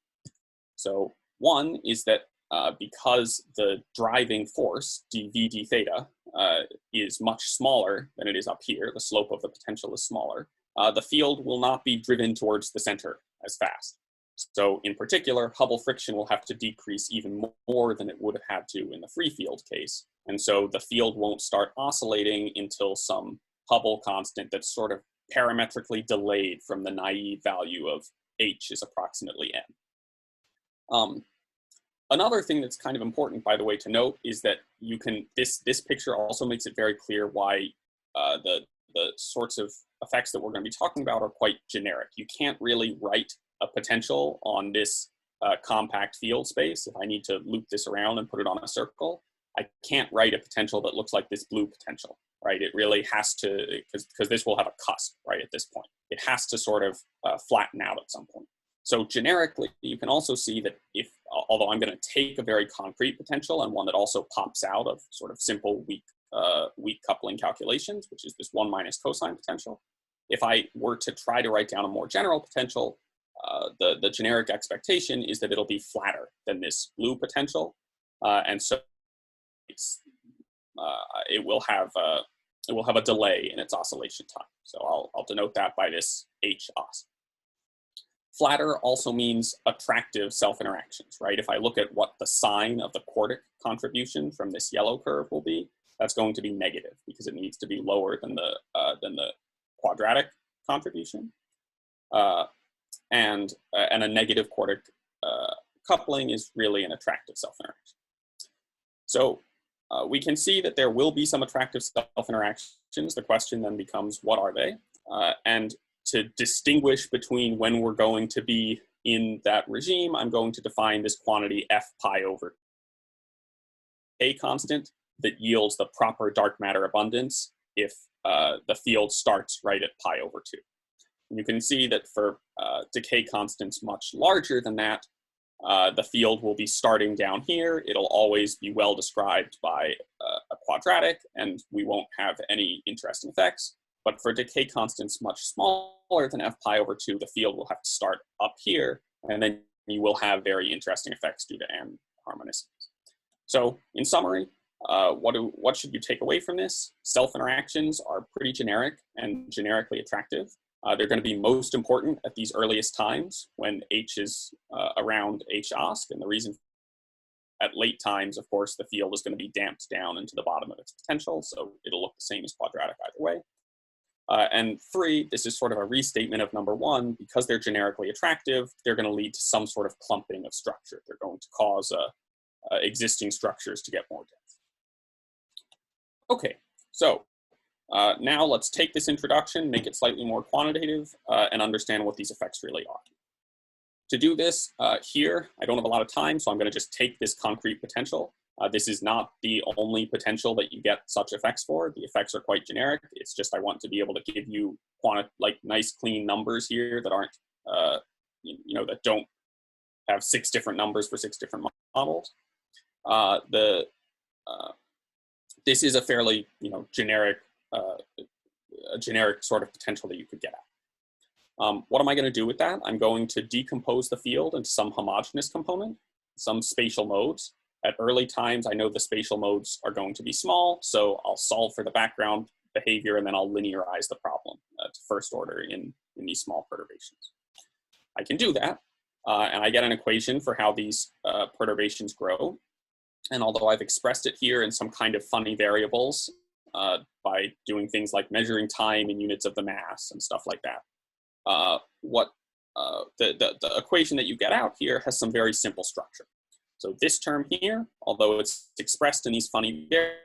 So one is that because the driving force, dv d theta, is much smaller than it is up here, the slope of the potential is smaller, the field will not be driven towards the center as fast. So in particular, Hubble friction will have to decrease even more than it would have had to in the free field case. And so the field won't start oscillating until some Hubble constant that's sort of parametrically delayed from the naive value of h is approximately n. Another thing that's kind of important, by the way, to note is that you can, this picture also makes it very clear why the sorts of effects that we're going to be talking about are quite generic. You can't really write a potential on this compact field space. If I need to loop this around and put it on a circle, I can't write a potential that looks like this blue potential, right? It really has to, because this will have a cusp, right, at this point. It has to sort of flatten out at some point. So generically, you can also see that if, although I'm going to take a very concrete potential and one that also pops out of sort of simple weak coupling calculations, which is this 1 minus cosine potential, if I were to try to write down a more general potential, the generic expectation is that it'll be flatter than this blue potential, and so it will have a delay in its oscillation time. So I'll denote that by this h-os. Flatter also means attractive self-interactions, right? If I look at what the sign of the quartic contribution from this yellow curve will be, that's going to be negative because it needs to be lower than the quadratic contribution. And a negative quartic coupling is really an attractive self-interaction. So we can see that there will be some attractive self-interactions. The question then becomes, what are they? And to distinguish between when we're going to be in that regime, I'm going to define this quantity f pi over a constant that yields the proper dark matter abundance if the field starts right at pi over 2. And you can see that for decay constants much larger than that, the field will be starting down here. It'll always be well described by a quadratic, and we won't have any interesting effects. But for decay constants much smaller than f pi over 2, the field will have to start up here, and then you will have very interesting effects due to anharmonicity. So in summary, what should you take away from this? Self-interactions are pretty generic and generically attractive. They're going to be most important at these earliest times when H is around H-OSC, and the reason at late times, of course, the field is going to be damped down into the bottom of its potential, so it'll look the same as quadratic either way. And 3, this is sort of a restatement of number 1. Because they're generically attractive, they're going to lead to some sort of clumping of structure. They're going to cause existing structures to get more dense. Okay, so now let's take this introduction, make it slightly more quantitative, and understand what these effects really are. To do this, here, I don't have a lot of time, so I'm going to just take this concrete potential. This is not the only potential that you get such effects for. The effects are quite generic. It's just I want to be able to give you like nice clean numbers here that aren't, that don't have 6 different numbers for 6 different models. This is a fairly, generic, a generic sort of potential that you could get at. What am I going to do with that? I'm going to decompose the field into some homogeneous component, some spatial modes. At early times, I know the spatial modes are going to be small, so I'll solve for the background behavior and then I'll linearize the problem to first order in these small perturbations. I can do that, and I get an equation for how these perturbations grow. And although I've expressed it here in some kind of funny variables by doing things like measuring time in units of the mass and stuff like that, the equation that you get out here has some very simple structure. So this term here, although it's expressed in these funny variables,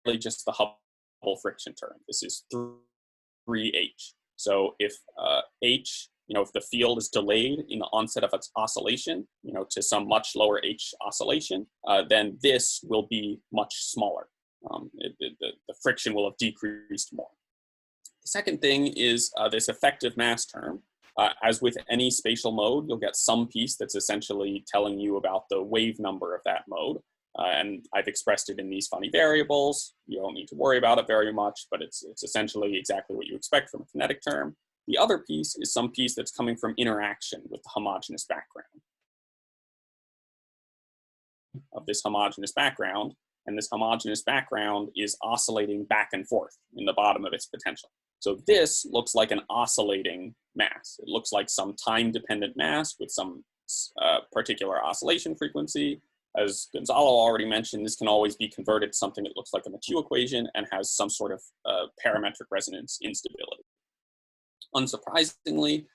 really just the Hubble friction term. This is 3h. So if h, if the field is delayed in the onset of its oscillation, to some much lower h oscillation, then this will be much smaller. The friction will have decreased more. The second thing is this effective mass term. As with any spatial mode, you'll get some piece that's essentially telling you about the wave number of that mode. And I've expressed it in these funny variables. You don't need to worry about it very much, but it's essentially exactly what you expect from a kinetic term. The other piece is some piece that's coming from interaction with the homogeneous background of this homogeneous background. And this homogeneous background is oscillating back and forth in the bottom of its potential. So this looks like an oscillating mass. It looks like some time-dependent mass with some particular oscillation frequency. As Gonzalo already mentioned, this can always be converted to something that looks like a Mathieu equation and has some sort of parametric resonance instability. Unsurprisingly,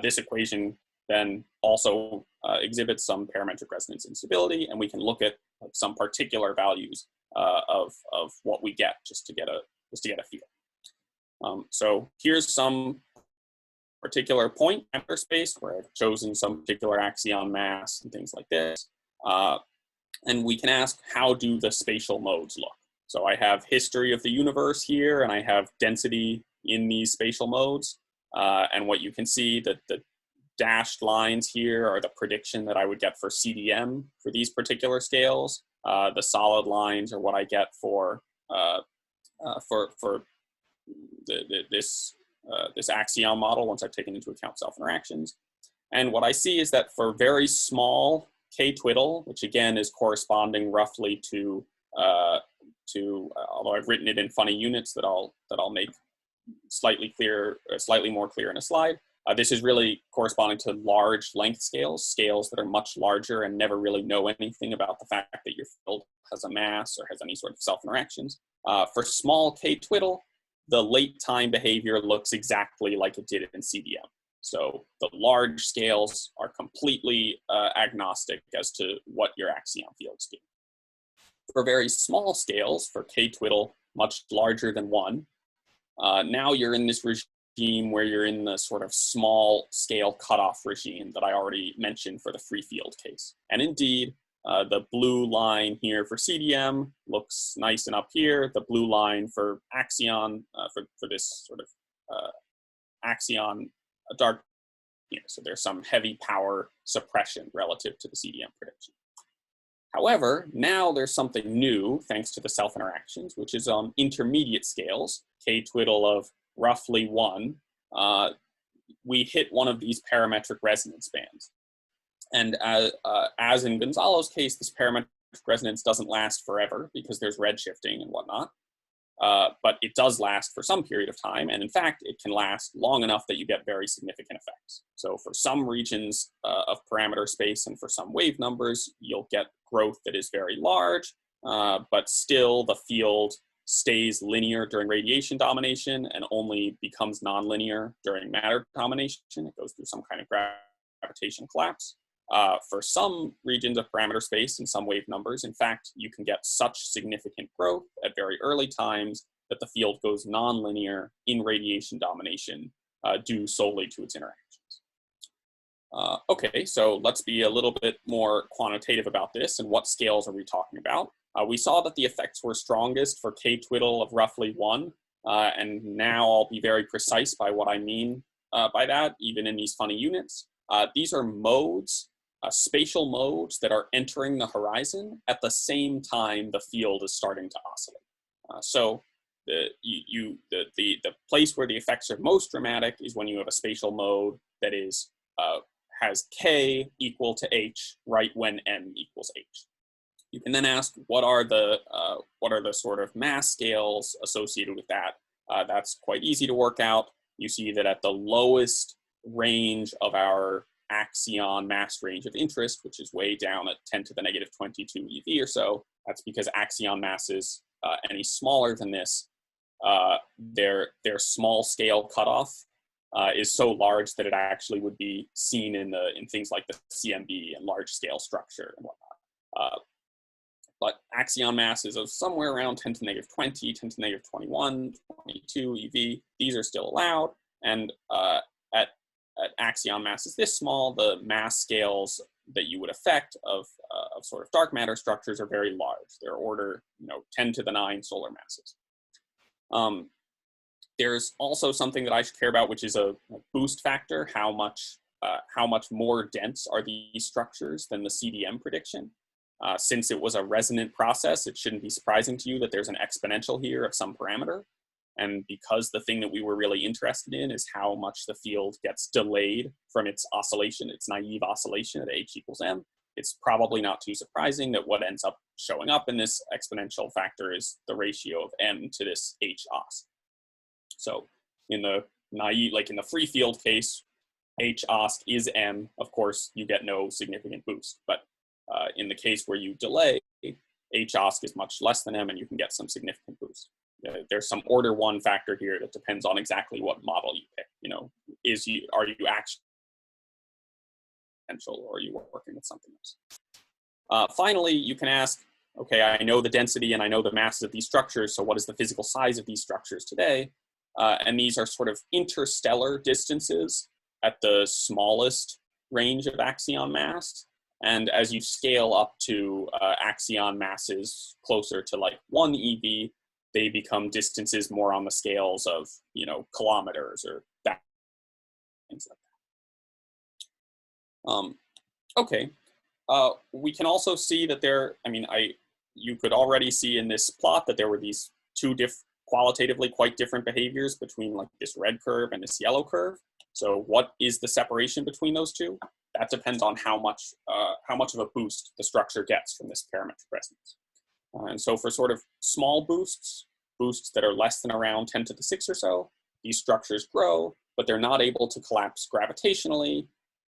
this equation then also exhibits some parametric resonance instability, and we can look at some particular values of what we get just to get a feel. So here's some particular point vector space where I've chosen some particular axion mass and things like this. And we can ask, how do the spatial modes look? So I have history of the universe here, and I have density in these spatial modes. And what you can see, that the dashed lines here are the prediction that I would get for CDM for these particular scales. The solid lines are what I get for this axion model once I've taken into account self-interactions. And what I see is that for very small k-twiddle, which again is corresponding roughly to although I've written it in funny units that I'll make slightly more clear in a slide. This is really corresponding to large length scales that are much larger and never really know anything about the fact that your field has a mass or has any sort of self-interactions. For small k-twiddle, the late time behavior looks exactly like it did in CDM. So the large scales are completely agnostic as to what your axion fields do. For very small scales, for k-twiddle much larger than 1, now you're in this regime where you're in the sort of small scale cutoff regime that I already mentioned for the free field case. And indeed, the blue line here for CDM looks nice and up here. The blue line for axion, for this sort of axion dark here. So there's some heavy power suppression relative to the CDM prediction. However, now there's something new thanks to the self-interactions, which is on intermediate scales, k-twiddle of roughly 1, we hit one of these parametric resonance bands. And as in Gonzalo's case, this parametric resonance doesn't last forever because there's redshifting and whatnot. but it does last for some period of time. And in fact, it can last long enough that you get very significant effects. So for some regions of parameter space and for some wave numbers, you'll get growth that is very large, but still the field stays linear during radiation domination and only becomes nonlinear during matter domination. It goes through some kind of gravitation collapse. For some regions of parameter space and some wave numbers, in fact, you can get such significant growth at very early times that the field goes nonlinear in radiation domination due solely to its interactions. Okay, so let's be a little bit more quantitative about this and what scales are we talking about. We saw that the effects were strongest for k-twiddle of roughly 1, and now I'll be very precise by what I mean by that, even in these funny units. These are modes, spatial modes that are entering the horizon at the same time the field is starting to oscillate. So the place where the effects are most dramatic is when you have a spatial mode that is has k equal to h right when m equals h. You can then ask, what are the sort of mass scales associated with that? That's quite easy to work out. You see that at the lowest range of our axion mass range of interest, which is way down at 10 to the negative 22 eV or so, that's because axion masses any smaller than this, their small scale cutoff is so large that it actually would be seen in things like the CMB and large scale structure and whatnot. But axion masses of somewhere around 10 to the negative 20, 10 to the negative 21, 22 eV, these are still allowed. And at axion masses this small, the mass scales that you would affect of sort of dark matter structures are very large. They're order 10 to the 9 solar masses. There's also something that I should care about, which is a boost factor. How much more dense are these structures than the CDM prediction? Since it was a resonant process, it shouldn't be surprising to you that there's an exponential here of some parameter. And because the thing that we were really interested in is how much the field gets delayed from its oscillation, its naive oscillation at h equals m, it's probably not too surprising that what ends up showing up in this exponential factor is the ratio of m to this h os. So in the naive, like in the free field case, h os is m, of course, you get no significant boost. But in the case where you delay, h os is much less than m and you can get some significant boost. There's some order 1 factor here that depends on exactly what model you pick. Are you actually potential or are you working with something else? Finally, you can ask, okay, I know the density and I know the masses of these structures, so what is the physical size of these structures today? And these are sort of interstellar distances at the smallest range of axion mass. And as you scale up to axion masses closer to like 1 eV, they become distances more on the scales of, kilometers or that, things like that. Okay, we can also see that you could already see in this plot that there were these two qualitatively quite different behaviors between like this red curve and this yellow curve. So what is the separation between those two? That depends on how much of a boost the structure gets from this parametric resonance. And so for sort of small boosts that are less than around 10 to the 6 or so, these structures grow, but they're not able to collapse gravitationally,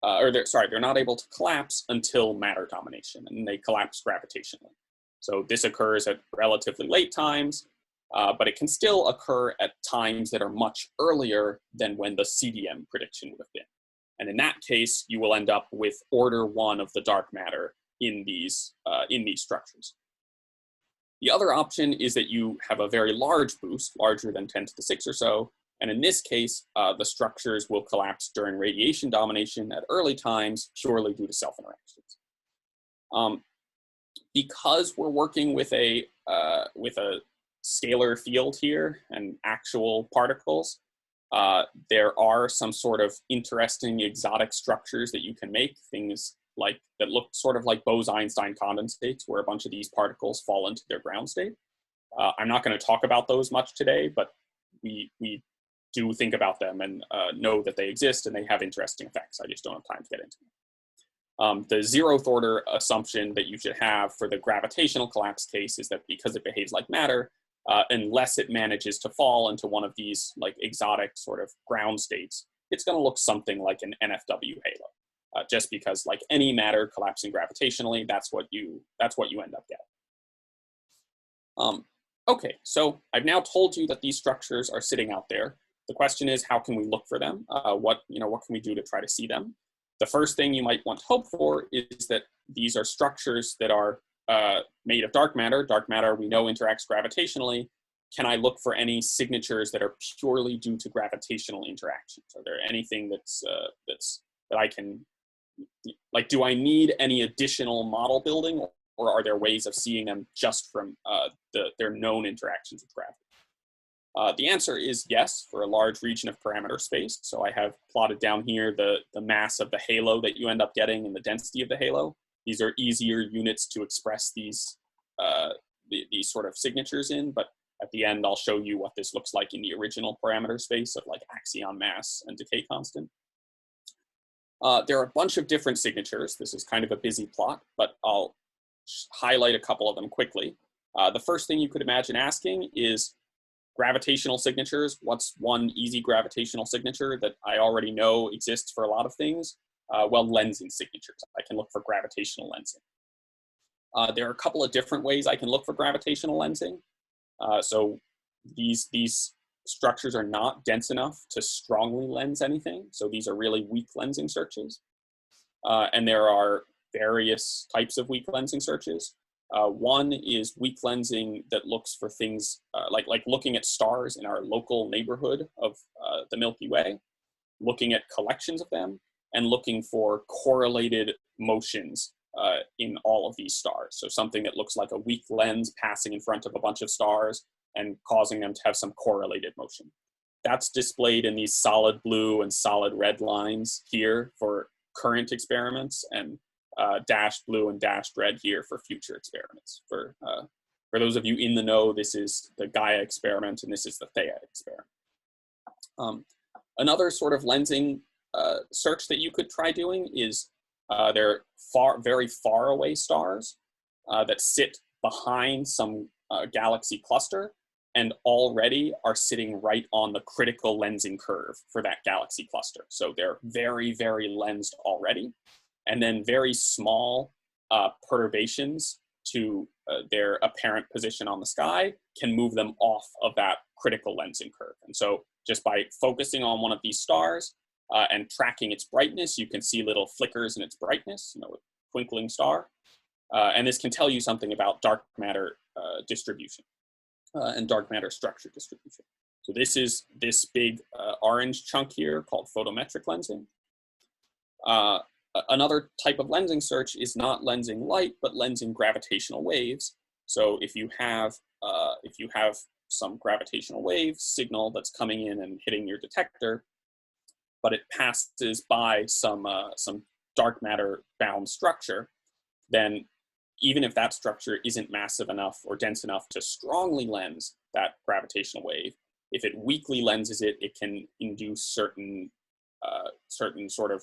they're not able to collapse until matter domination, and they collapse gravitationally. So this occurs at relatively late times, but it can still occur at times that are much earlier than when the CDM prediction would have been. And in that case, you will end up with order 1 of the dark matter in these structures. The other option is that you have a very large boost, larger than 10 to the 6 or so, and in this case, the structures will collapse during radiation domination at early times, purely due to self-interactions. Because we're working with a scalar field here and actual particles, there are some sort of interesting exotic structures that you can make, things like that look sort of like Bose-Einstein condensates, where a bunch of these particles fall into their ground state. I'm not going to talk about those much today, but we do think about them and know that they exist and they have interesting effects. I just don't have time to get into them. The 0th order assumption that you should have for the gravitational collapse case is that because it behaves like matter, unless it manages to fall into one of these like exotic sort of ground states, it's going to look something like an NFW halo, just because like any matter collapsing gravitationally, that's what you end up getting. Okay, so I've now told you that these structures are sitting out there. The question is, how can we look for them? What can we do to try to see them? The first thing you might want to hope for is that these are structures that are made of dark matter. Dark matter we know interacts gravitationally. Can I look for any signatures that are purely due to gravitational interactions? Are there anything that I can, like, do I need any additional model building, or are there ways of seeing them just from their known interactions with gravity? The answer is yes, for a large region of parameter space. So I have plotted down here the mass of the halo that you end up getting and the density of the halo. These are easier units to express these sort of signatures in, but at the end, I'll show you what this looks like in the original parameter space of like axion mass and decay constant. There are a bunch of different signatures. This is kind of a busy plot, but I'll highlight a couple of them quickly. The first thing you could imagine asking is gravitational signatures. What's one easy gravitational signature that I already know exists for a lot of things? Well, lensing signatures. I can look for gravitational lensing. There are a couple of different ways I can look for gravitational lensing. So these structures are not dense enough to strongly lens anything. So these are really weak lensing searches. And there are various types of weak lensing searches. One is weak lensing that looks for things like looking at stars in our local neighborhood of the Milky Way, looking at collections of them, and looking for correlated motions in all of these stars. So something that looks like a weak lens passing in front of a bunch of stars and causing them to have some correlated motion. That's displayed in these solid blue and solid red lines here for current experiments, and dashed blue and dashed red here for future experiments. For those of you in the know, this is the Gaia experiment and this is the Theia experiment. Another sort of lensing search that you could try doing is there are very far away stars that sit behind some galaxy cluster and already are sitting right on the critical lensing curve for that galaxy cluster. So they're very, very lensed already. And then very small perturbations to their apparent position on the sky can move them off of that critical lensing curve. And so just by focusing on one of these stars and tracking its brightness, you can see little flickers in its brightness, a twinkling star. And this can tell you something about dark matter distribution and dark matter structure distribution. So this is this big orange chunk here called photometric lensing. Another type of lensing search is not lensing light, but lensing gravitational waves. So if you have some gravitational wave signal that's coming in and hitting your detector, but it passes by some dark matter bound structure, then even if that structure isn't massive enough or dense enough to strongly lens that gravitational wave, if it weakly lenses it, it can induce certain sort of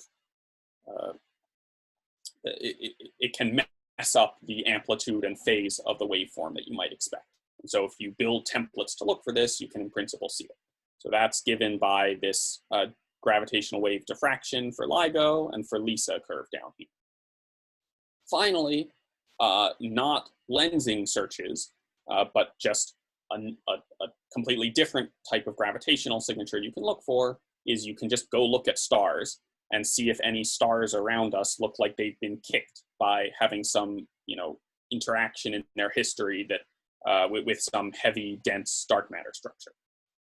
it can mess up the amplitude and phase of the waveform that you might expect. And so if you build templates to look for this, you can in principle see it. So that's given by this gravitational wave diffraction for LIGO and for LISA curve down here. Finally, not lensing searches, but just a completely different type of gravitational signature you can look for is you can just go look at stars and see if any stars around us look like they've been kicked by having some, interaction in their history that with some heavy, dense dark matter structure.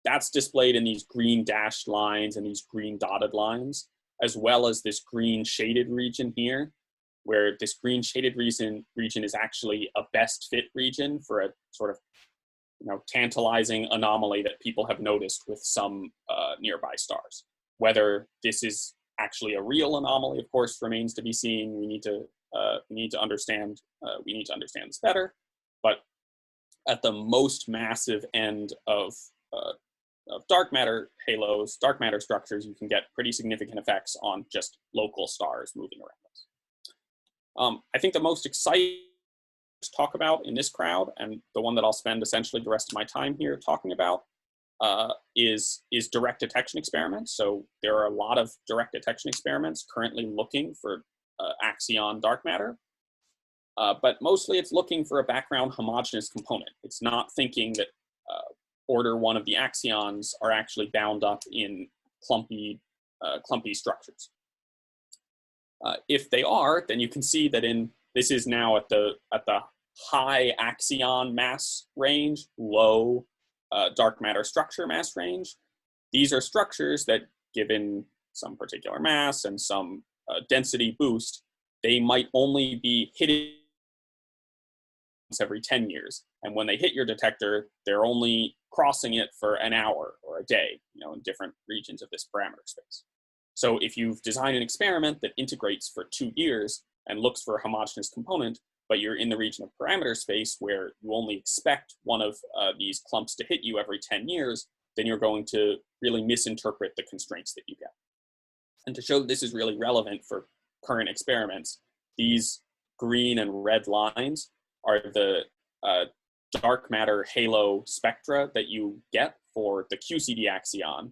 That's displayed in these green dashed lines and these green dotted lines, as well as this green shaded region here, where this green shaded region is actually a best fit region for a sort of tantalizing anomaly that people have noticed with some nearby stars. Whether this is actually a real anomaly, of course, remains to be seen. We need to understand this better. But at the most massive end of dark matter halos, dark matter structures, you can get pretty significant effects on just local stars moving around us. I think the most exciting talk about in this crowd, and the one that I'll spend essentially the rest of my time here talking about, is direct detection experiments. So there are a lot of direct detection experiments currently looking for axion dark matter, but mostly it's looking for a background homogeneous component. It's not thinking that order 1 of the axions are actually bound up in clumpy structures. If they are, then you can see that this is now at the high axion mass range, low dark matter structure mass range. These are structures that, given some particular mass and some density boost, they might only be hitting once every 10 years. And when they hit your detector, they're only crossing it for an hour or a day, in different regions of this parameter space. So if you've designed an experiment that integrates for 2 years and looks for a homogeneous component, but you're in the region of parameter space where you only expect one of these clumps to hit you every 10 years, then you're going to really misinterpret the constraints that you get. And to show that this is really relevant for current experiments, these green and red lines are the dark matter halo spectra that you get for the QCD axion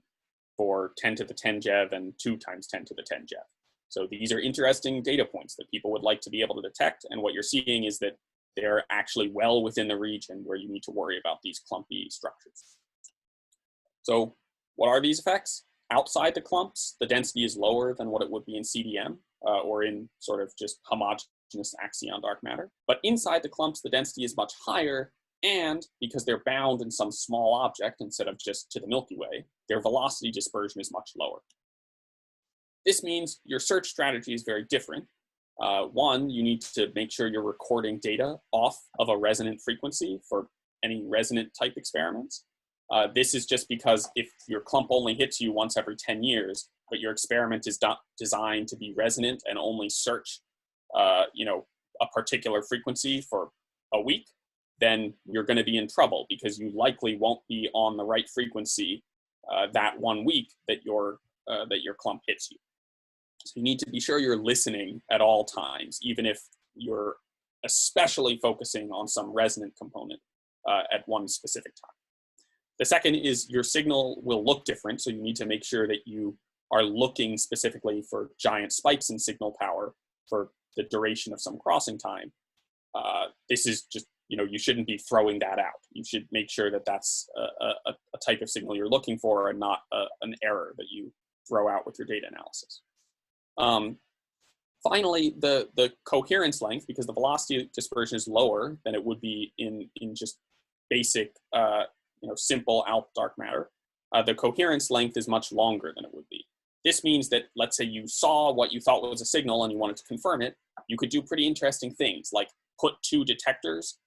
for 10 to the 10 GeV and 2 times 10 to the 10 GeV. So these are interesting data points that people would like to be able to detect, and what you're seeing is that they're actually well within the region where you need to worry about these clumpy structures. So what are these effects? Outside the clumps, the density is lower than what it would be in CDM or in sort of just homogeneous axion dark matter. But inside the clumps, the density is much higher, and because they're bound in some small object instead of just to the Milky Way, their velocity dispersion is much lower. This means your search strategy is very different. One, you need to make sure you're recording data off of a resonant frequency for any resonant type experiments. This is just because if your clump only hits you once every 10 years, but your experiment is designed to be resonant and only search a particular frequency for a week, then you're going to be in trouble because you likely won't be on the right frequency that 1 week that your clump hits you. So you need to be sure you're listening at all times, even if you're especially focusing on some resonant component at one specific time. The second is your signal will look different, so you need to make sure that you are looking specifically for giant spikes in signal power for the duration of some crossing time. This is just, you shouldn't be throwing that out. You should make sure that that's a type of signal you're looking for and not an error that you throw out with your data analysis. Finally, the coherence length, because the velocity dispersion is lower than it would be in just basic, simple ALP dark matter, the coherence length is much longer than it would be. This means that, let's say you saw what you thought was a signal and you wanted to confirm it, you could do pretty interesting things like put 2 detectors,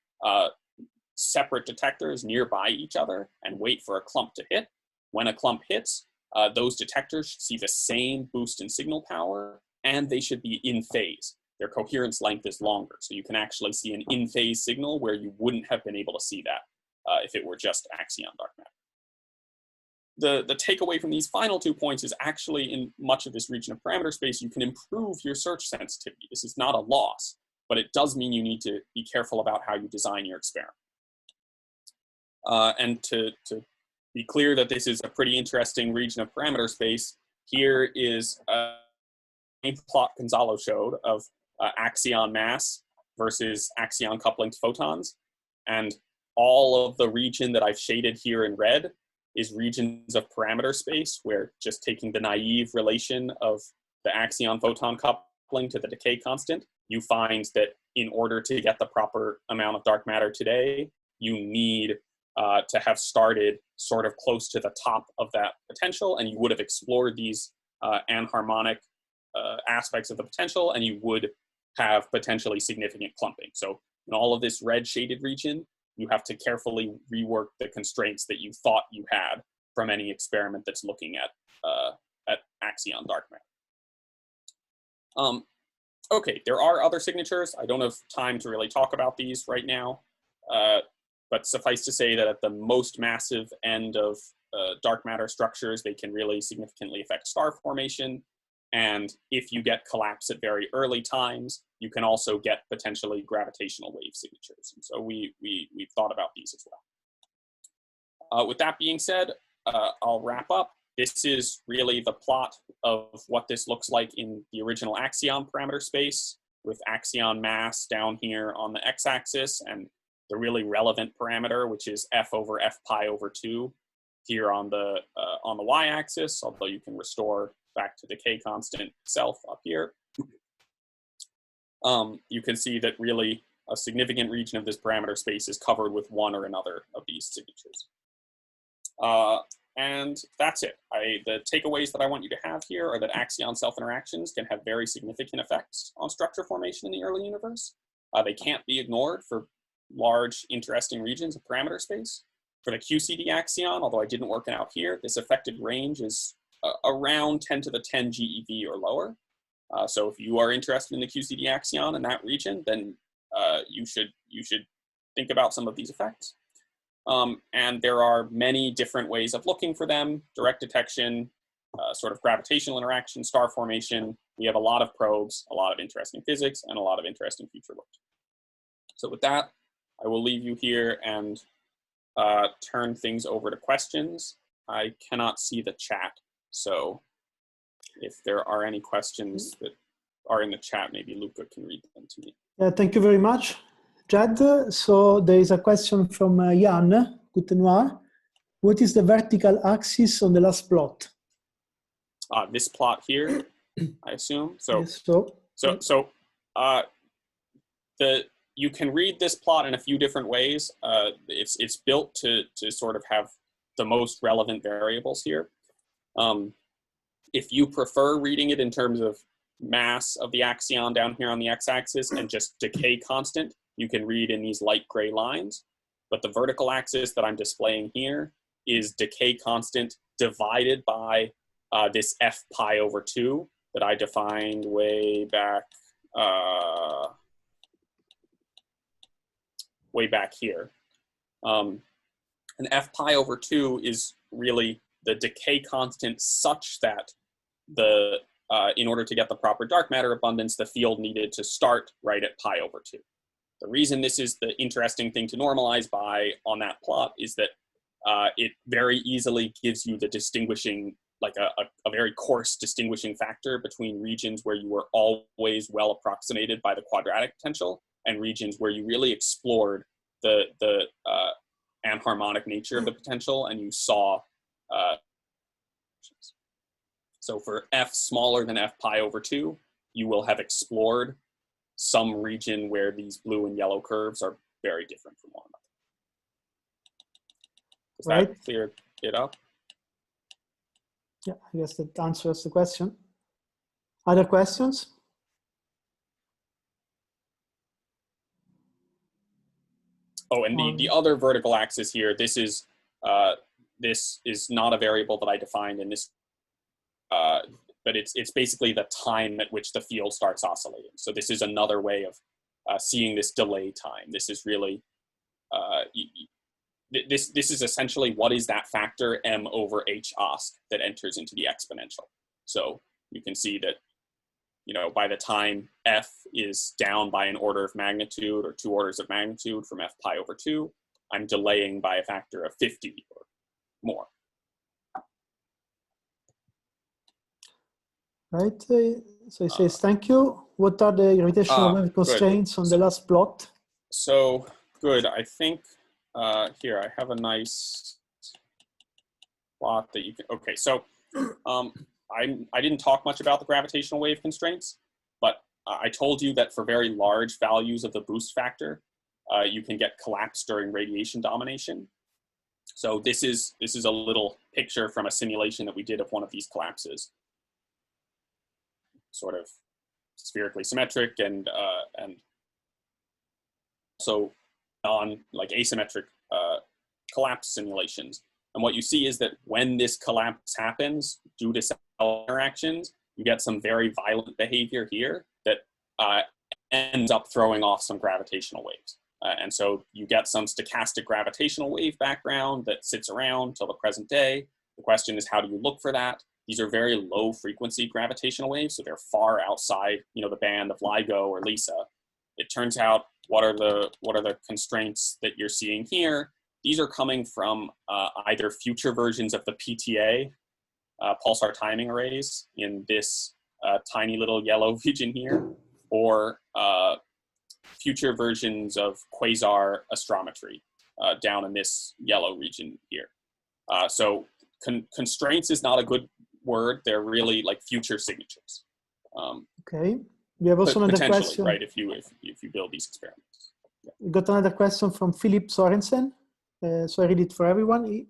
separate detectors nearby each other and wait for a clump to hit. When a clump hits, those detectors should see the same boost in signal power, and they should be in phase. Their coherence length is longer, so you can actually see an in-phase signal where you wouldn't have been able to see that if it were just axion dark matter. The takeaway from these final 2 points is actually in much of this region of parameter space, you can improve your search sensitivity. This is not a loss, but it does mean you need to be careful about how you design your experiment. And to be clear that this is a pretty interesting region of parameter space, here is a plot Gonzalo showed of axion mass versus axion coupling to photons. And all of the region that I've shaded here in red is regions of parameter space where just taking the naive relation of the axion photon coupling to the decay constant, you find that in order to get the proper amount of dark matter today, you need to have started sort of close to the top of that potential, and you would have explored these anharmonic aspects of the potential, and you would have potentially significant clumping. So in all of this red shaded region, you have to carefully rework the constraints that you thought you had from any experiment that's looking at axion dark matter. Okay, there are other signatures. I don't have time to really talk about these right now, but suffice to say that at the most massive end of dark matter structures, they can really significantly affect star formation. And if you get collapse at very early times, you can also get potentially gravitational wave signatures. And so we've thought about these as well. With that being said, I'll wrap up. This is really the plot of what this looks like in the original axion parameter space, with axion mass down here on the x-axis, and the really relevant parameter, which is f over f pi over 2 here on the y-axis, although you can restore back to decay constant itself up here. You can see that really a significant region of this parameter space is covered with one or another of these signatures. And that's it. The takeaways that I want you to have here are that axion self-interactions can have very significant effects on structure formation in the early universe. They can't be ignored for large, interesting regions of parameter space. For the QCD axion, although I didn't work it out here, this affected range is around 10 to the 10 GeV or lower. So if you are interested in the QCD axion in that region, then you should think about some of these effects. And there are many different ways of looking for them: direct detection, sort of gravitational interaction, star formation. We have a lot of probes, a lot of interesting physics, and a lot of interesting future work. So with that, I will leave you here and turn things over to questions. I cannot see the chat, so if there are any questions that are in the chat, maybe Luca can read them to me. Thank you very much, Jed. So there is a question from Jan Coutenoir. What is the vertical axis on the last plot? This plot here, I assume. So, yes, you can read this plot in a few different ways. It's built to sort of have the most relevant variables here. If you prefer reading it in terms of mass of the axion down here on the x-axis and just decay constant, you can read in these light gray lines. But the vertical axis that I'm displaying here is decay constant divided by this f pi over 2 that I defined way back here. And f pi over 2 is really the decay constant such that in order to get the proper dark matter abundance, the field needed to start right at pi over 2. The reason this is the interesting thing to normalize by on that plot is that it very easily gives you the distinguishing, like a very coarse distinguishing factor between regions where you were always well approximated by the quadratic potential and regions where you really explored the anharmonic nature of the potential and you saw so for f smaller than f pi over 2, you will have explored some region where these blue and yellow curves are very different from one another. Does that clear it up? Yeah, I guess that answers the question. Other questions? Oh, and the other vertical axis here, this is not a variable that I defined in this, but it's basically the time at which the field starts oscillating. So this is another way of seeing this delay time. This is really, this is essentially what is that factor m over h osc that enters into the exponential. So you can see that, you know, by the time f is down by an order of magnitude or 2 orders of magnitude from f pi over 2, I'm delaying by a factor of 50 or more. Right, so it says, thank you. What are the gravitational wave constraints on the last plot? So, good, I think, here, I have a nice plot that you can, okay, so I didn't talk much about the gravitational wave constraints, but I told you that for very large values of the boost factor, you can get collapse during radiation domination. So this is a little picture from a simulation that we did of one of these collapses. Sort of spherically symmetric and also like asymmetric collapse simulations. And what you see is that when this collapse happens due to cell interactions, you get some very violent behavior here that ends up throwing off some gravitational waves. And so you get some stochastic gravitational wave background that sits around till the present day. The question is, how do you look for that? these are very low frequency gravitational waves, so they're far outside, you know, the band of LIGO or LISA. It turns out, what are the constraints that you're seeing here? These are coming from either future versions of the PTA, pulsar timing arrays in this tiny little yellow region here, or future versions of quasar astrometry down in this yellow region here. So constraints is not a good word. They're really like future signatures. Okay. We have also another question. Right, if you build these experiments. Yeah. We got another question from Philip Sorensen. So I read it for everyone.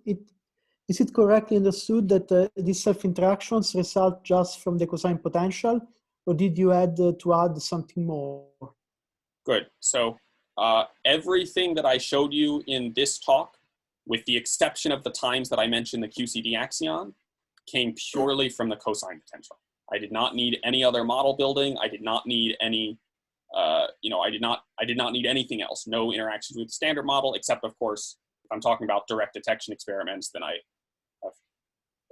Is it correctly understood that these self-interactions result just from the cosine potential, or did you add to add something more? Good. So everything that I showed you in this talk, with the exception of the times that I mentioned the QCD axion, came purely from the cosine potential. I did not need any other model building. I did not need any, you know, I did not need anything else. No interactions with the standard model, except of course, if I'm talking about direct detection experiments, then I have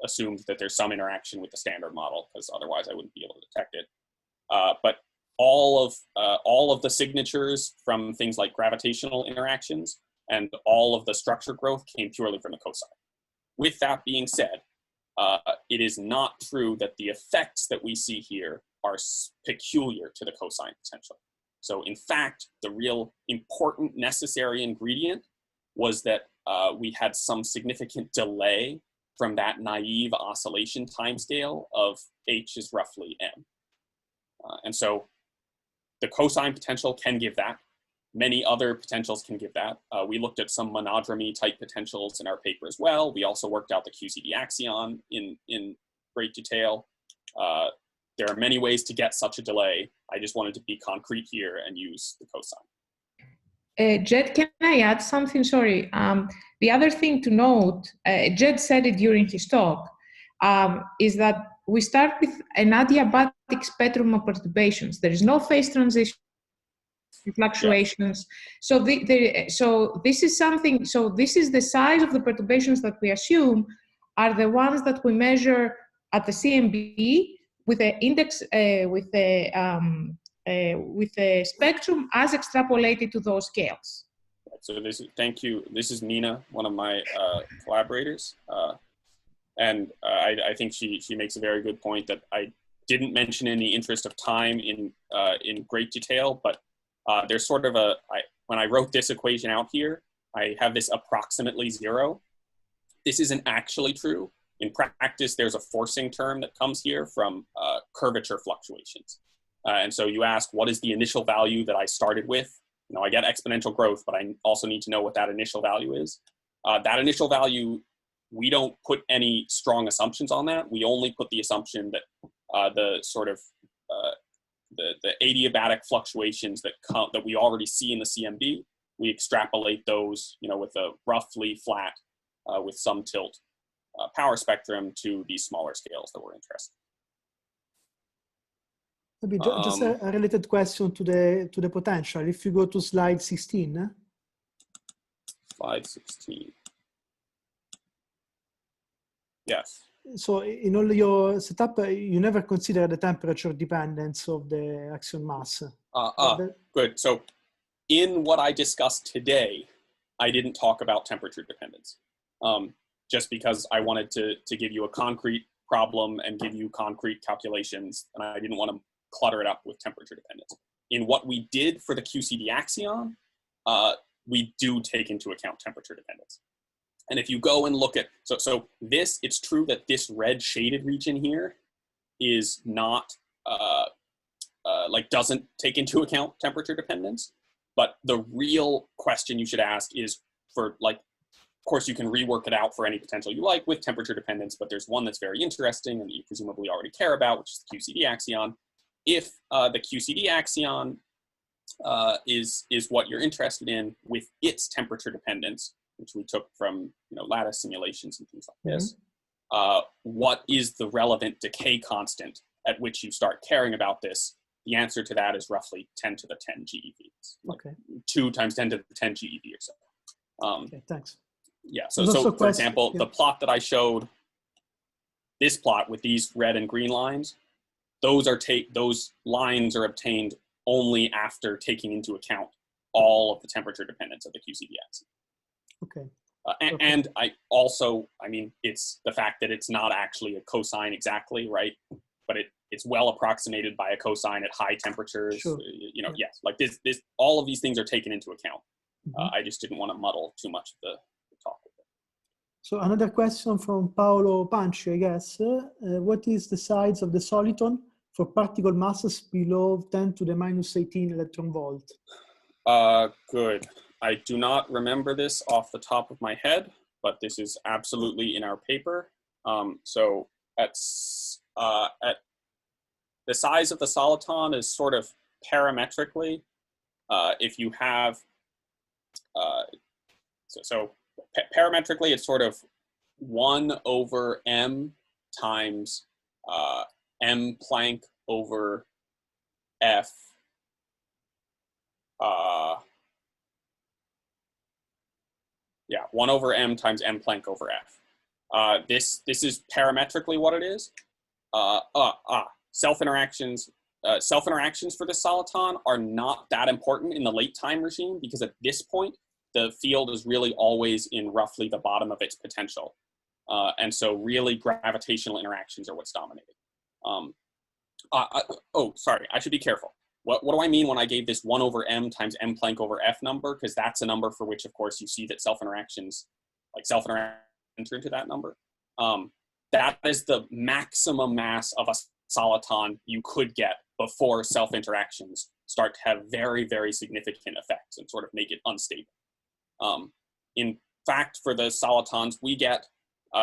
assumed that there's some interaction with the standard model, because otherwise I wouldn't be able to detect it. But all of the signatures from things like gravitational interactions and all of the structure growth came purely from the cosine. With that being said, it is not true that the effects that we see here are peculiar to the cosine potential. So in fact, the real important necessary ingredient was that we had some significant delay from that naive oscillation timescale of h is roughly m. And so the cosine potential can give that. Many other potentials can give that. We looked at some monodromy type potentials in our paper as well. We also worked out the QCD axion in great detail. There are many ways to get such a delay. I just wanted to be concrete here and use the cosine. Jed, can I add something? Sorry. The other thing to note, Jed said it during his talk, is that we start with an adiabatic spectrum of perturbations. There is no phase transition fluctuations. Yeah. So this is something, so this is the size of the perturbations that we assume are the ones that we measure at the CMB with the index, with the spectrum as extrapolated to those scales. So thank you. This is Nina, one of my collaborators. And I think she makes a very good point that I didn't mention in the interest of time in great detail, but there's sort of when I wrote this equation out here, I have this approximately 0. This isn't actually true. In practice, there's a forcing term that comes here from curvature fluctuations. And so you ask, what is the initial value that I started with? You know, I get exponential growth, but I also need to know what that initial value is. That initial value, we don't put any strong assumptions on that. We only put the assumption that the sort of the adiabatic fluctuations that we already see in the CMB, we extrapolate those, you know, with a roughly flat, with some tilt power spectrum to these smaller scales that we're interested in. Maybe just a related question to the potential. If you go to slide 16. Slide 16. Yes. So in all your setup, you never consider the temperature dependence of the axion mass. Good. So in what I discussed today, I didn't talk about temperature dependence, just because I wanted to give you a concrete problem and give you concrete calculations, and I didn't want to clutter it up with temperature dependence. In what we did for the QCD axion, we do take into account temperature dependence. And if you go and look at, so this, it's true that this red shaded region here is not, like doesn't take into account temperature dependence, but the real question you should ask is for like, of course you can rework it out for any potential you like with temperature dependence, but there's one that's very interesting and that you presumably already care about, which is the QCD axion. If the QCD axion is what you're interested in with its temperature dependence, which we took from, you know, lattice simulations and things like this, what is the relevant decay constant at which you start caring about this? The answer to that is roughly 10 to the 10 GeV. Like 2 times 10 to the 10 GeV or so. Okay, thanks. Yeah, so for example, the plot that I showed, this plot with these red and green lines, those lines are obtained only after taking into account all of the temperature dependence of the QCD axis. Okay. And I mean, it's the fact that it's not actually a cosine exactly, right? But it's well approximated by a cosine at high temperatures. Sure. You know, yes, like all of these things are taken into account. Mm-hmm. I just didn't want to muddle too much of the talk. So another question from Paolo Panci, I guess. What is the size of the soliton for particle masses below 10 to the minus 18 electron volt? Good. I do not remember this off the top of my head, but this is absolutely in our paper. So at the size of the soliton is sort of parametrically, if you have, parametrically it's sort of 1 over m times m Planck over f. Yeah, 1 over m times m Planck over f. This is parametrically what it is. Self-interactions for the soliton are not that important in the late time regime, because at this point, the field is really always in roughly the bottom of its potential. And so really gravitational interactions are what's dominating. Sorry, I should be careful. What do I mean when I gave this 1 over m times m Planck over f number? Because that's a number for which, of course, you see that self-interactions enter into that number. That is the maximum mass of a soliton you could get before self-interactions start to have very, very significant effects and sort of make it unstable. In fact, for the solitons we get,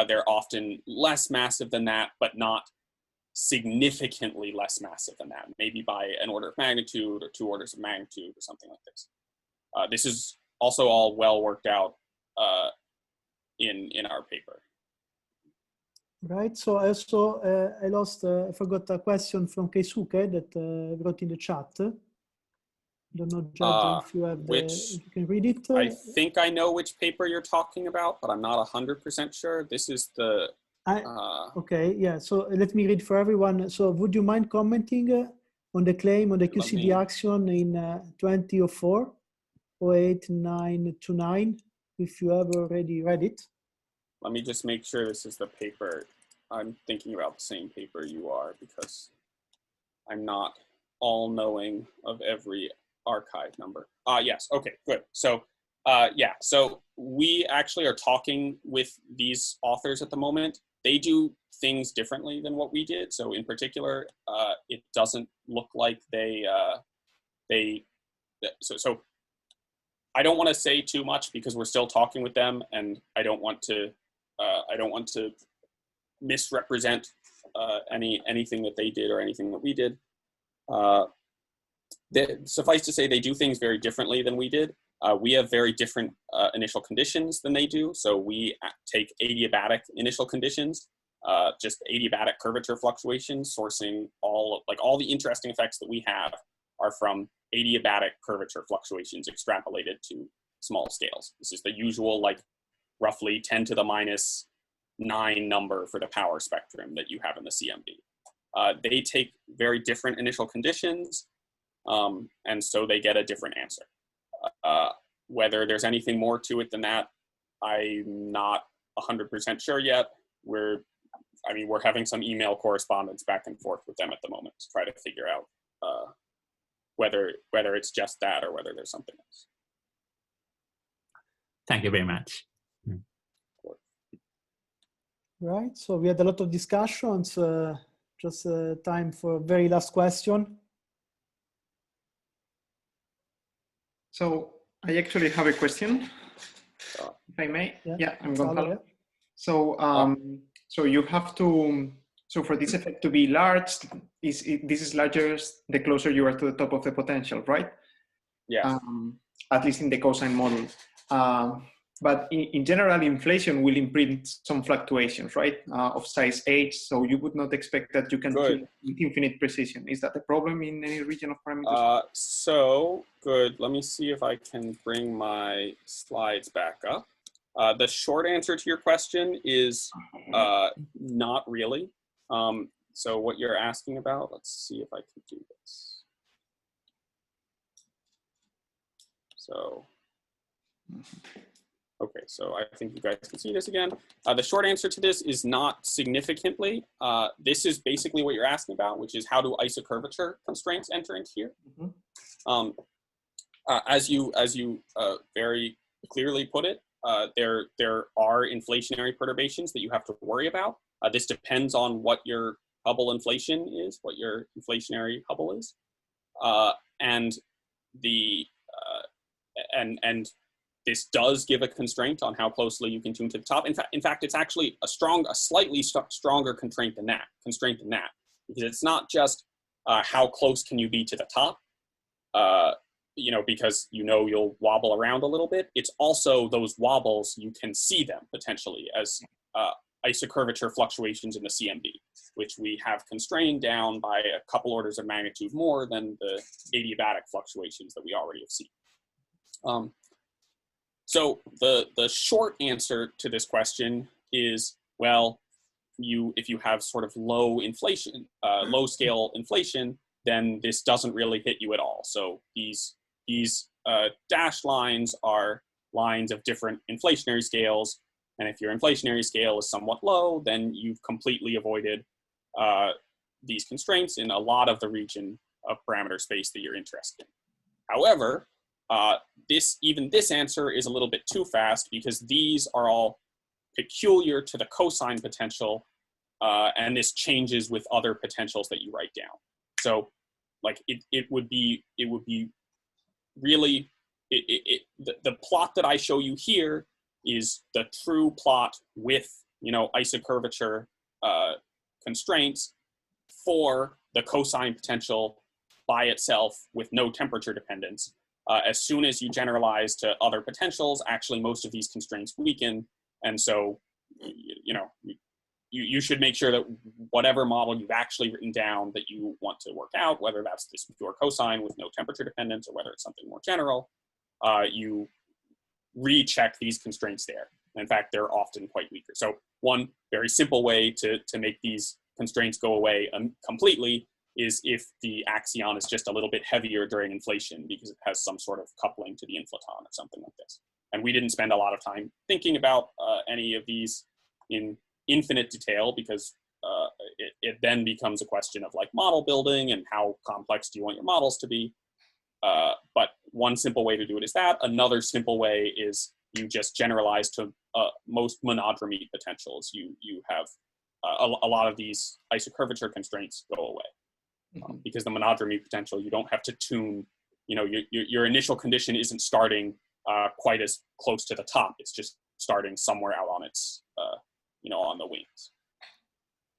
they're often less massive than that, but not significantly less massive than that, maybe by an order of magnitude or 2 orders of magnitude or something like this. This is also all well worked out in our paper. Right. So I also I forgot a question from Keisuke that wrote in the chat. Don't know, Jed, if you have if you can read it. I think I know which paper you're talking about, but I'm not 100% sure. This is the. Okay, yeah. So let me read for everyone. So would you mind commenting on the claim on the QCD axion in 2004, 08929, if you have already read it? Let me just make sure this is the paper. I'm thinking about the same paper you are, because I'm not all-knowing of every archive number. Yes, okay, good. So yeah, so we actually are talking with these authors at the moment. They do things differently than what we did. So in particular, it doesn't look like so I don't want to say too much because we're still talking with them, and I don't want to misrepresent anything that they did or anything that we did. Suffice to say, they do things very differently than we did. We have very different initial conditions than they do. So we take adiabatic initial conditions, just adiabatic curvature fluctuations, sourcing all the interesting effects that we have are from adiabatic curvature fluctuations extrapolated to small scales. This is the usual, like, roughly 10 to the minus 9 number for the power spectrum that you have in the CMB. They take very different initial conditions, and so they get a different answer. Whether there's anything more to it than that, I'm not 100% sure yet. We're having some email correspondence back and forth with them at the moment to try to figure out whether it's just that or whether there's something else. Thank you very much. Right, so we had a lot of discussions. Just time for very last question. So I actually have a question, if I may. Yeah, I'm Gonzalo. Yeah. So, so you have to. So for this effect to be large, this is larger the closer you are to the top of the potential, right? Yeah. At least in the cosine model. But in general, inflation will imprint some fluctuations, right, of size h. So you would not expect that you can tune with infinite precision. Is that a problem in any region of parameters? So good. Let me see if I can bring my slides back up. The short answer to your question is not really. So what you're asking about, let's see if I can do this. So, okay, so I think you guys can see this again. The short answer to this is not significantly. This is basically what you're asking about, which is how do isocurvature constraints enter into here? As you very clearly put it, there are inflationary perturbations that you have to worry about. This depends on what your Hubble inflation is, what your inflationary Hubble is, and this does give a constraint on how closely you can tune to the top. In fact, it's actually a slightly stronger constraint than that, because it's not just how close can you be to the top, because you'll wobble around a little bit. It's also those wobbles, you can see them potentially as isocurvature fluctuations in the CMB, which we have constrained down by a couple orders of magnitude more than the adiabatic fluctuations that we already have seen. So the short answer to this question is, well, if you have sort of low inflation, low scale inflation, then this doesn't really hit you at all. So these dashed lines are lines of different inflationary scales. And if your inflationary scale is somewhat low, then you've completely avoided these constraints in a lot of the region of parameter space that you're interested in. However, even this answer is a little bit too fast, because these are all peculiar to the cosine potential, and this changes with other potentials that you write down. So, like it would be really the plot that I show you here is the true plot with isocurvature constraints for the cosine potential by itself with no temperature dependence. As soon as you generalize to other potentials, actually most of these constraints weaken, and so you should make sure that whatever model you've actually written down that you want to work out, whether that's this pure cosine with no temperature dependence or whether it's something more general, you recheck these constraints there. In fact, they're often quite weaker. So one very simple way to make these constraints go away completely is if the axion is just a little bit heavier during inflation because it has some sort of coupling to the inflaton or something like this. And we didn't spend a lot of time thinking about any of these in infinite detail, because it then becomes a question of like model building and how complex do you want your models to be. But one simple way to do it is that. Another simple way is you just generalize to most monodromy potentials. You have a lot of these isocurvature constraints go away. Because the monodromy potential, you don't have to tune, your initial condition isn't starting quite as close to the top. It's just starting somewhere out on its, on the wings.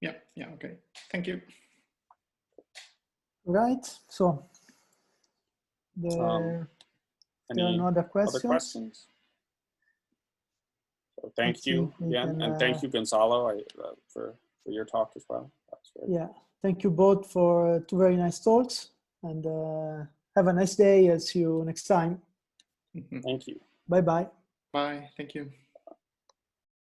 Yeah, okay. Thank you. Right, so there are no other questions. So thank you again, and thank you, Gonzalo, for your talk as well. Yeah. Thank you both for two very nice talks, and have a nice day. I'll see you next time. Thank you. Bye-bye. Bye. Thank you.